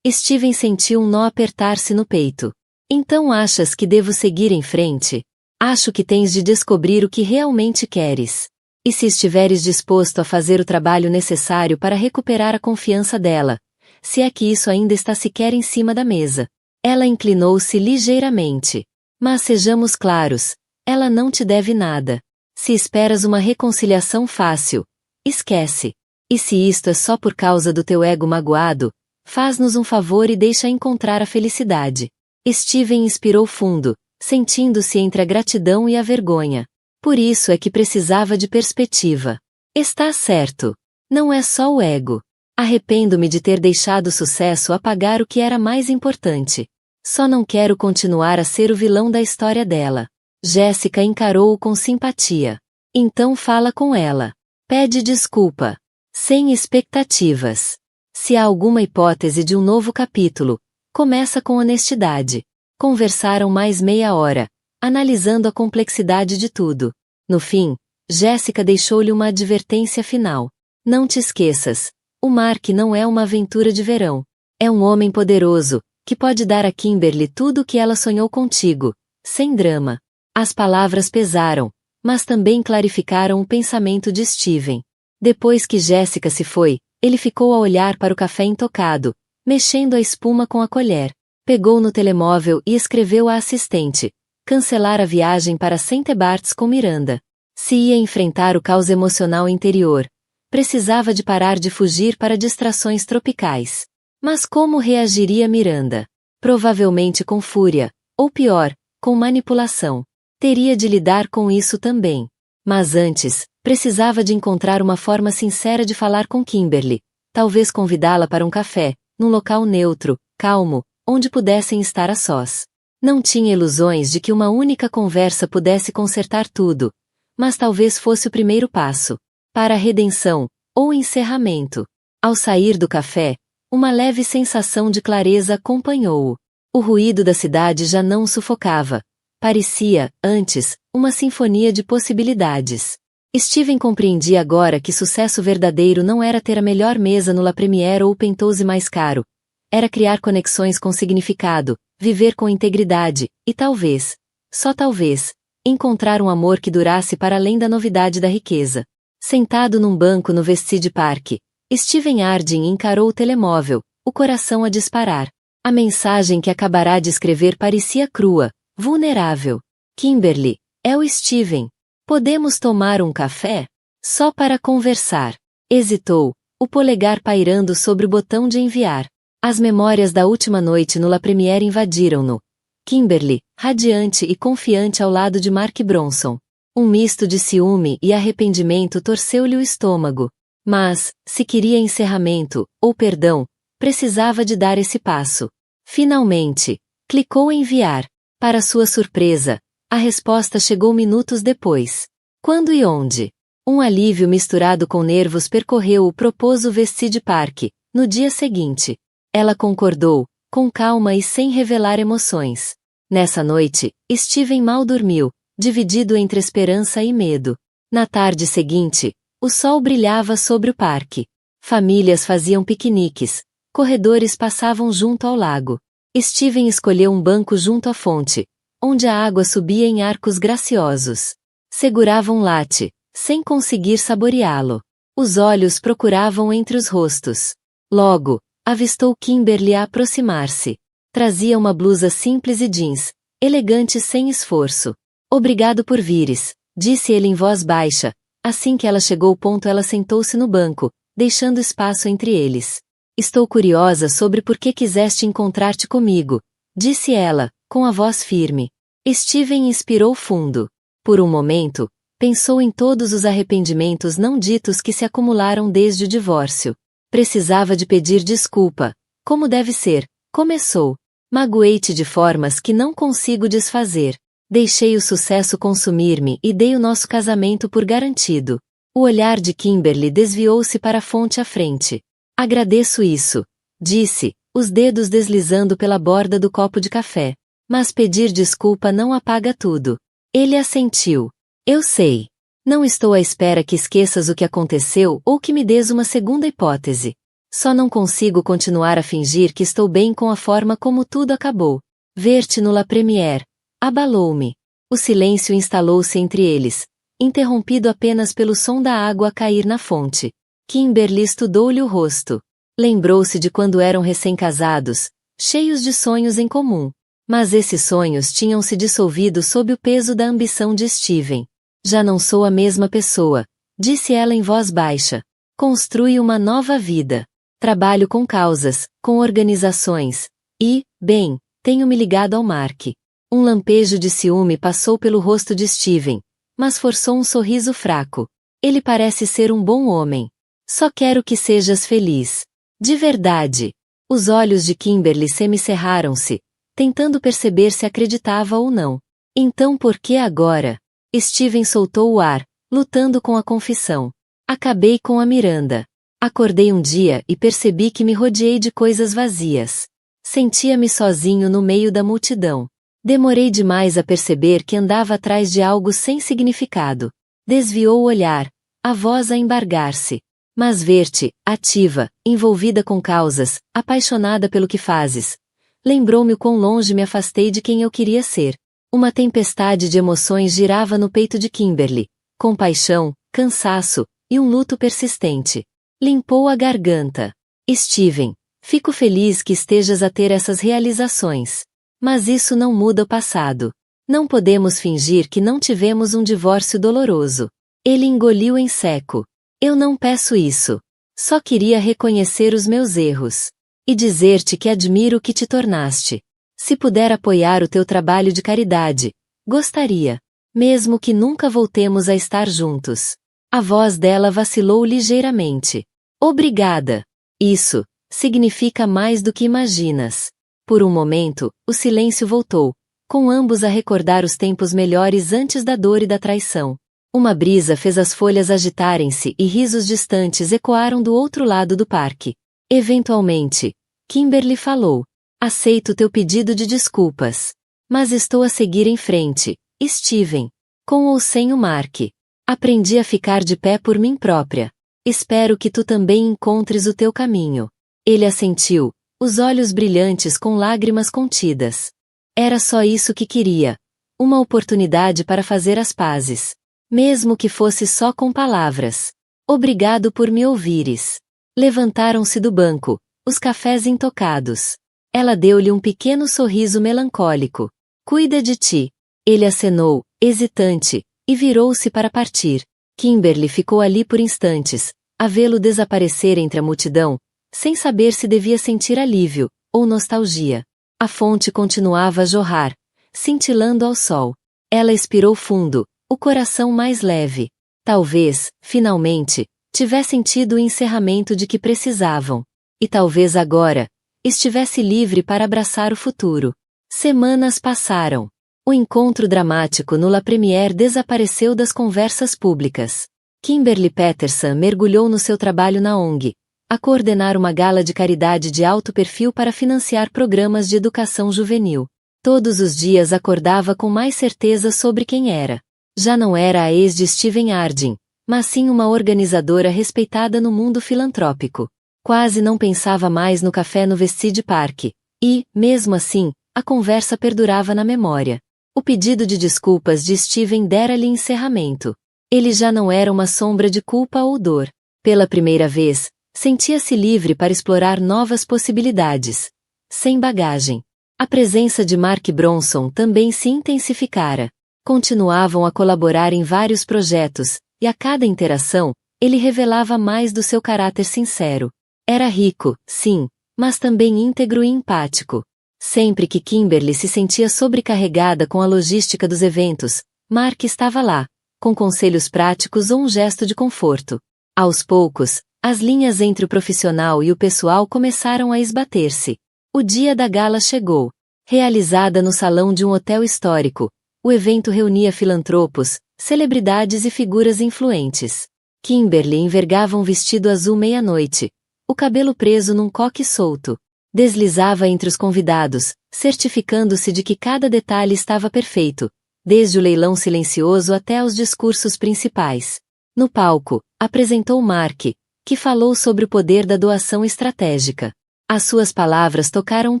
Steven sentiu um nó apertar-se no peito. Então achas que devo seguir em frente? Acho que tens de descobrir o que realmente queres. E se estiveres disposto a fazer o trabalho necessário para recuperar a confiança dela, se é que isso ainda está sequer em cima da mesa. Ela inclinou-se ligeiramente. Mas sejamos claros, ela não te deve nada. Se esperas uma reconciliação fácil, esquece. E se isto é só por causa do teu ego magoado, faz-nos um favor e deixa encontrar a felicidade. Steven inspirou fundo, sentindo-se entre a gratidão e a vergonha. Por isso é que precisava de perspectiva. Está certo. Não é só o ego. Arrependo-me de ter deixado o sucesso apagar o que era mais importante. Só não quero continuar a ser o vilão da história dela. Jéssica encarou-o com simpatia. Então fala com ela. Pede desculpa. Sem expectativas. Se há alguma hipótese de um novo capítulo, começa com honestidade. Conversaram mais meia hora, analisando a complexidade de tudo. No fim, Jéssica deixou-lhe uma advertência final. Não te esqueças, o Mark não é uma aventura de verão. É um homem poderoso, que pode dar a Kimberly tudo o que ela sonhou contigo, sem drama. As palavras pesaram, mas também clarificaram o pensamento de Steven. Depois que Jéssica se foi, ele ficou a olhar para o café intocado, mexendo a espuma com a colher. Pegou no telemóvel e escreveu à assistente. Cancelar a viagem para St. Barts com Miranda. Se ia enfrentar o caos emocional interior, precisava de parar de fugir para distrações tropicais. Mas como reagiria Miranda? Provavelmente com fúria, ou pior, com manipulação. Teria de lidar com isso também. Mas antes, precisava de encontrar uma forma sincera de falar com Kimberly. Talvez convidá-la para um café, num local neutro, calmo, onde pudessem estar a sós. Não tinha ilusões de que uma única conversa pudesse consertar tudo, mas talvez fosse o primeiro passo para a redenção, ou encerramento. Ao sair do café, uma leve sensação de clareza acompanhou-o. O ruído da cidade já não o sufocava. Parecia, antes, uma sinfonia de possibilidades. Steven compreendia agora que sucesso verdadeiro não era ter a melhor mesa no La Première ou o penthouse mais caro. Era criar conexões com significado, viver com integridade, e talvez, só talvez, encontrar um amor que durasse para além da novidade da riqueza. Sentado num banco no Vestide Park, Steven Harding encarou o telemóvel, o coração a disparar. A mensagem que acabará de escrever parecia crua, vulnerável. Kimberly, é o Steven. Podemos tomar um café? Só para conversar. Hesitou, o polegar pairando sobre o botão de enviar. As memórias da última noite no La Première invadiram-no. Kimberly, radiante e confiante ao lado de Mark Bronson. Um misto de ciúme e arrependimento torceu-lhe o estômago. Mas, se queria encerramento, ou perdão, precisava de dar esse passo. Finalmente, clicou em enviar. Para sua surpresa, a resposta chegou minutos depois. Quando e onde? Um alívio misturado com nervos percorreu o proposo Vestide Park, no dia seguinte. Ela concordou, com calma e sem revelar emoções. Nessa noite, Steven mal dormiu, dividido entre esperança e medo. Na tarde seguinte, o sol brilhava sobre o parque. Famílias faziam piqueniques, corredores passavam junto ao lago. Steven escolheu um banco junto à fonte, onde a água subia em arcos graciosos. Segurava um latte, sem conseguir saboreá-lo. Os olhos procuravam entre os rostos. Logo, avistou Kimberly a aproximar-se. Trazia uma blusa simples e jeans, elegante sem esforço. Obrigado por vires, disse ele em voz baixa. Assim que ela chegou ao ponto, ela sentou-se no banco, deixando espaço entre eles. Estou curiosa sobre por que quiseste encontrar-te comigo, disse ela, com a voz firme. Steven inspirou fundo. Por um momento, pensou em todos os arrependimentos não ditos que se acumularam desde o divórcio. Precisava de pedir desculpa. Como deve ser, começou. Magoei-te de formas que não consigo desfazer. Deixei o sucesso consumir-me e dei o nosso casamento por garantido. O olhar de Kimberly desviou-se para a fonte à frente. Agradeço isso, disse, os dedos deslizando pela borda do copo de café. Mas pedir desculpa não apaga tudo. Ele assentiu. Eu sei. Não estou à espera que esqueças o que aconteceu ou que me des uma segunda hipótese. Só não consigo continuar a fingir que estou bem com a forma como tudo acabou. Ver-te no La Première abalou-me. O silêncio instalou-se entre eles, interrompido apenas pelo som da água a cair na fonte. Kimberly estudou-lhe o rosto. Lembrou-se de quando eram recém-casados, cheios de sonhos em comum. Mas esses sonhos tinham se dissolvido sob o peso da ambição de Steven. Já não sou a mesma pessoa, disse ela em voz baixa. Construi uma nova vida. Trabalho com causas, com organizações. E, bem, tenho me ligado ao Mark. Um lampejo de ciúme passou pelo rosto de Steven, mas forçou um sorriso fraco. Ele parece ser um bom homem. Só quero que sejas feliz. De verdade. Os olhos de Kimberly semicerraram-se, tentando perceber se acreditava ou não. Então por que agora? Steven soltou o ar, lutando com a confissão. Acabei com a Miranda. Acordei um dia e percebi que me rodeei de coisas vazias. Sentia-me sozinho no meio da multidão. Demorei demais a perceber que andava atrás de algo sem significado. Desviou o olhar, a voz a embargar-se. Mas ver-te, ativa, envolvida com causas, apaixonada pelo que fazes. Lembrou-me o quão longe me afastei de quem eu queria ser. Uma tempestade de emoções girava no peito de Kimberly. Compaixão, cansaço, e um luto persistente. Limpou a garganta. Steven, fico feliz que estejas a ter essas realizações. Mas isso não muda o passado. Não podemos fingir que não tivemos um divórcio doloroso. Ele engoliu em seco. Eu não peço isso. Só queria reconhecer os meus erros. E dizer-te que admiro o que te tornaste. Se puder apoiar o teu trabalho de caridade, gostaria. Mesmo que nunca voltemos a estar juntos. A voz dela vacilou ligeiramente. Obrigada. Isso significa mais do que imaginas. Por um momento, o silêncio voltou, com ambos a recordar os tempos melhores antes da dor e da traição. Uma brisa fez as folhas agitarem-se e risos distantes ecoaram do outro lado do parque. Eventualmente, Kimberly falou. Aceito teu pedido de desculpas. Mas estou a seguir em frente, Steven. Com ou sem o Mark. Aprendi a ficar de pé por mim própria. Espero que tu também encontres o teu caminho. Ele assentiu, os olhos brilhantes com lágrimas contidas. Era só isso que queria. Uma oportunidade para fazer as pazes. Mesmo que fosse só com palavras. Obrigado por me ouvires. Levantaram-se do banco, os cafés intocados. Ela deu-lhe um pequeno sorriso melancólico. Cuida de ti. Ele acenou, hesitante, e virou-se para partir. Kimberly ficou ali por instantes, a vê-lo desaparecer entre a multidão, sem saber se devia sentir alívio ou nostalgia. A fonte continuava a jorrar, cintilando ao sol. Ela expirou fundo, o coração mais leve. Talvez, finalmente, tivesse sentido o encerramento de que precisavam. E talvez agora, estivesse livre para abraçar o futuro. Semanas passaram. O encontro dramático no La Première desapareceu das conversas públicas. Kimberly Peterson mergulhou no seu trabalho na ONG, a coordenar uma gala de caridade de alto perfil para financiar programas de educação juvenil. Todos os dias acordava com mais certeza sobre quem era. Já não era a ex de Steven Harding, mas sim uma organizadora respeitada no mundo filantrópico. Quase não pensava mais no café no Vestide Park, e, mesmo assim, a conversa perdurava na memória. O pedido de desculpas de Steven dera-lhe encerramento. Ele já não era uma sombra de culpa ou dor. Pela primeira vez, sentia-se livre para explorar novas possibilidades. Sem bagagem. A presença de Mark Bronson também se intensificara. Continuavam a colaborar em vários projetos, e a cada interação, ele revelava mais do seu caráter sincero. Era rico, sim, mas também íntegro e empático. Sempre que Kimberly se sentia sobrecarregada com a logística dos eventos, Mark estava lá, com conselhos práticos ou um gesto de conforto. Aos poucos, as linhas entre o profissional e o pessoal começaram a esbater-se. O dia da gala chegou. Realizada no salão de um hotel histórico, o evento reunia filantropos, celebridades e figuras influentes. Kimberly envergava um vestido azul meia-noite, o cabelo preso num coque solto. Deslizava entre os convidados, certificando-se de que cada detalhe estava perfeito, desde o leilão silencioso até aos discursos principais. No palco, apresentou Mark, que falou sobre o poder da doação estratégica. As suas palavras tocaram o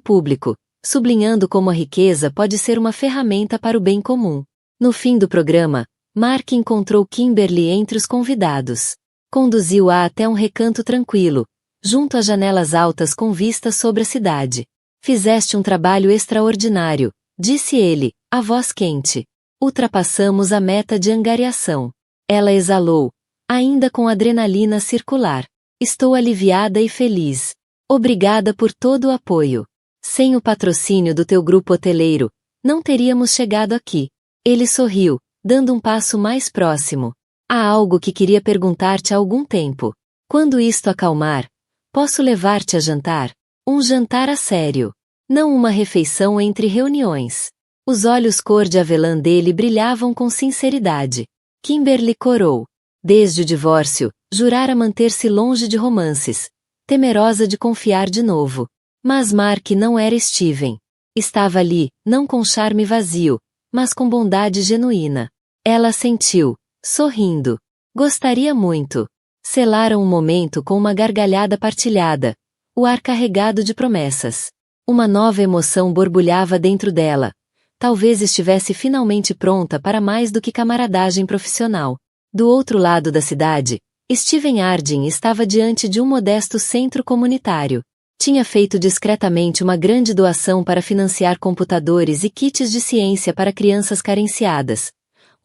público, sublinhando como a riqueza pode ser uma ferramenta para o bem comum. No fim do programa, Mark encontrou Kimberly entre os convidados. Conduziu-a até um recanto tranquilo, junto às janelas altas com vista sobre a cidade. Fizeste um trabalho extraordinário, disse ele, a voz quente. Ultrapassamos a meta de angariação. Ela exalou, ainda com adrenalina circular. Estou aliviada e feliz. Obrigada por todo o apoio. Sem o patrocínio do teu grupo hoteleiro, não teríamos chegado aqui. Ele sorriu, dando um passo mais próximo. Há algo que queria perguntar-te há algum tempo. Quando isto acalmar, posso levar-te a jantar? Um jantar a sério. Não uma refeição entre reuniões. Os olhos cor de avelã dele brilhavam com sinceridade. Kimberly corou. Desde o divórcio, jurara manter-se longe de romances, temerosa de confiar de novo. Mas Mark não era Steven. Estava ali, não com charme vazio, mas com bondade genuína. Ela sentiu, sorrindo. Gostaria muito. Selaram um momento com uma gargalhada partilhada, o ar carregado de promessas. Uma nova emoção borbulhava dentro dela. Talvez estivesse finalmente pronta para mais do que camaradagem profissional. Do outro lado da cidade, Steven Harding estava diante de um modesto centro comunitário. Tinha feito discretamente uma grande doação para financiar computadores e kits de ciência para crianças carenciadas.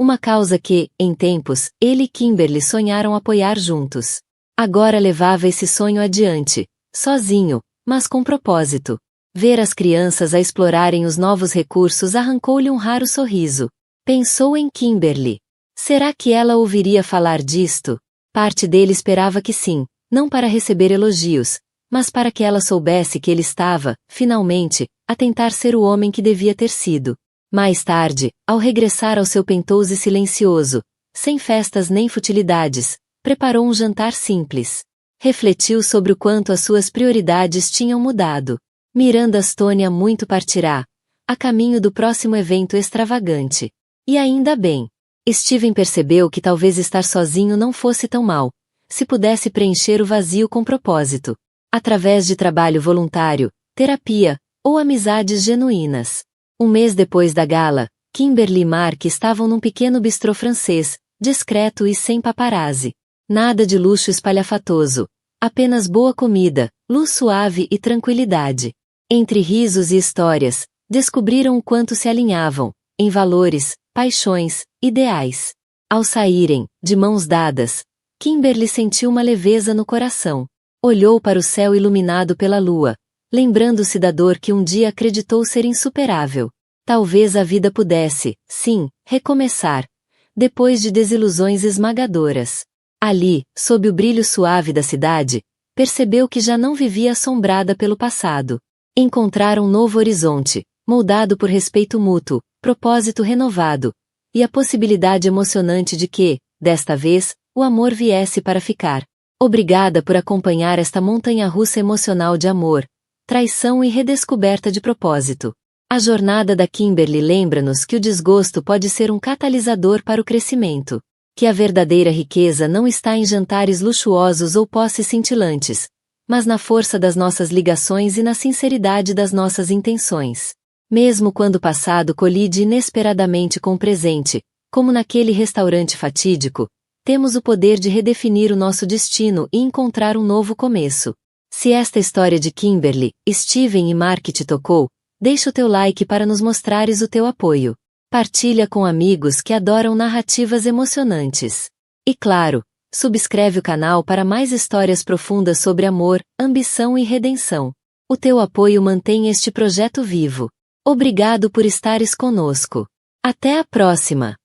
Uma causa que, em tempos, ele e Kimberly sonharam apoiar juntos. Agora levava esse sonho adiante, sozinho, mas com propósito. Ver as crianças a explorarem os novos recursos arrancou-lhe um raro sorriso. Pensou em Kimberly. Será que ela ouviria falar disto? Parte dele esperava que sim, não para receber elogios, mas para que ela soubesse que ele estava, finalmente, a tentar ser o homem que devia ter sido. Mais tarde, ao regressar ao seu penthouse silencioso, sem festas nem futilidades, preparou um jantar simples. Refletiu sobre o quanto as suas prioridades tinham mudado. Miranda Stone há muito partirá, a caminho do próximo evento extravagante. E ainda bem. Steven percebeu que talvez estar sozinho não fosse tão mal, se pudesse preencher o vazio com propósito. Através de trabalho voluntário, terapia, ou amizades genuínas. Um mês depois da gala, Kimberly e Mark estavam num pequeno bistrô francês, discreto e sem paparazzi. Nada de luxo espalhafatoso. Apenas boa comida, luz suave e tranquilidade. Entre risos e histórias, descobriram o quanto se alinhavam, em valores, paixões, ideais. Ao saírem, de mãos dadas, Kimberly sentiu uma leveza no coração. Olhou para o céu iluminado pela lua, lembrando-se da dor que um dia acreditou ser insuperável. Talvez a vida pudesse, sim, recomeçar, depois de desilusões esmagadoras. Ali, sob o brilho suave da cidade, percebeu que já não vivia assombrada pelo passado. Encontraram um novo horizonte, moldado por respeito mútuo, propósito renovado, e a possibilidade emocionante de que, desta vez, o amor viesse para ficar. Obrigada por acompanhar esta montanha-russa emocional de amor, traição e redescoberta de propósito. A jornada da Kimberly lembra-nos que o desgosto pode ser um catalisador para o crescimento, que a verdadeira riqueza não está em jantares luxuosos ou posses cintilantes, mas na força das nossas ligações e na sinceridade das nossas intenções. Mesmo quando o passado colide inesperadamente com o presente, como naquele restaurante fatídico, temos o poder de redefinir o nosso destino e encontrar um novo começo. Se esta história de Kimberly, Steven e Mark te tocou, deixa o teu like para nos mostrares o teu apoio. Partilha com amigos que adoram narrativas emocionantes. E claro, subscreve o canal para mais histórias profundas sobre amor, ambição e redenção. O teu apoio mantém este projeto vivo. Obrigado por estares conosco. Até a próxima!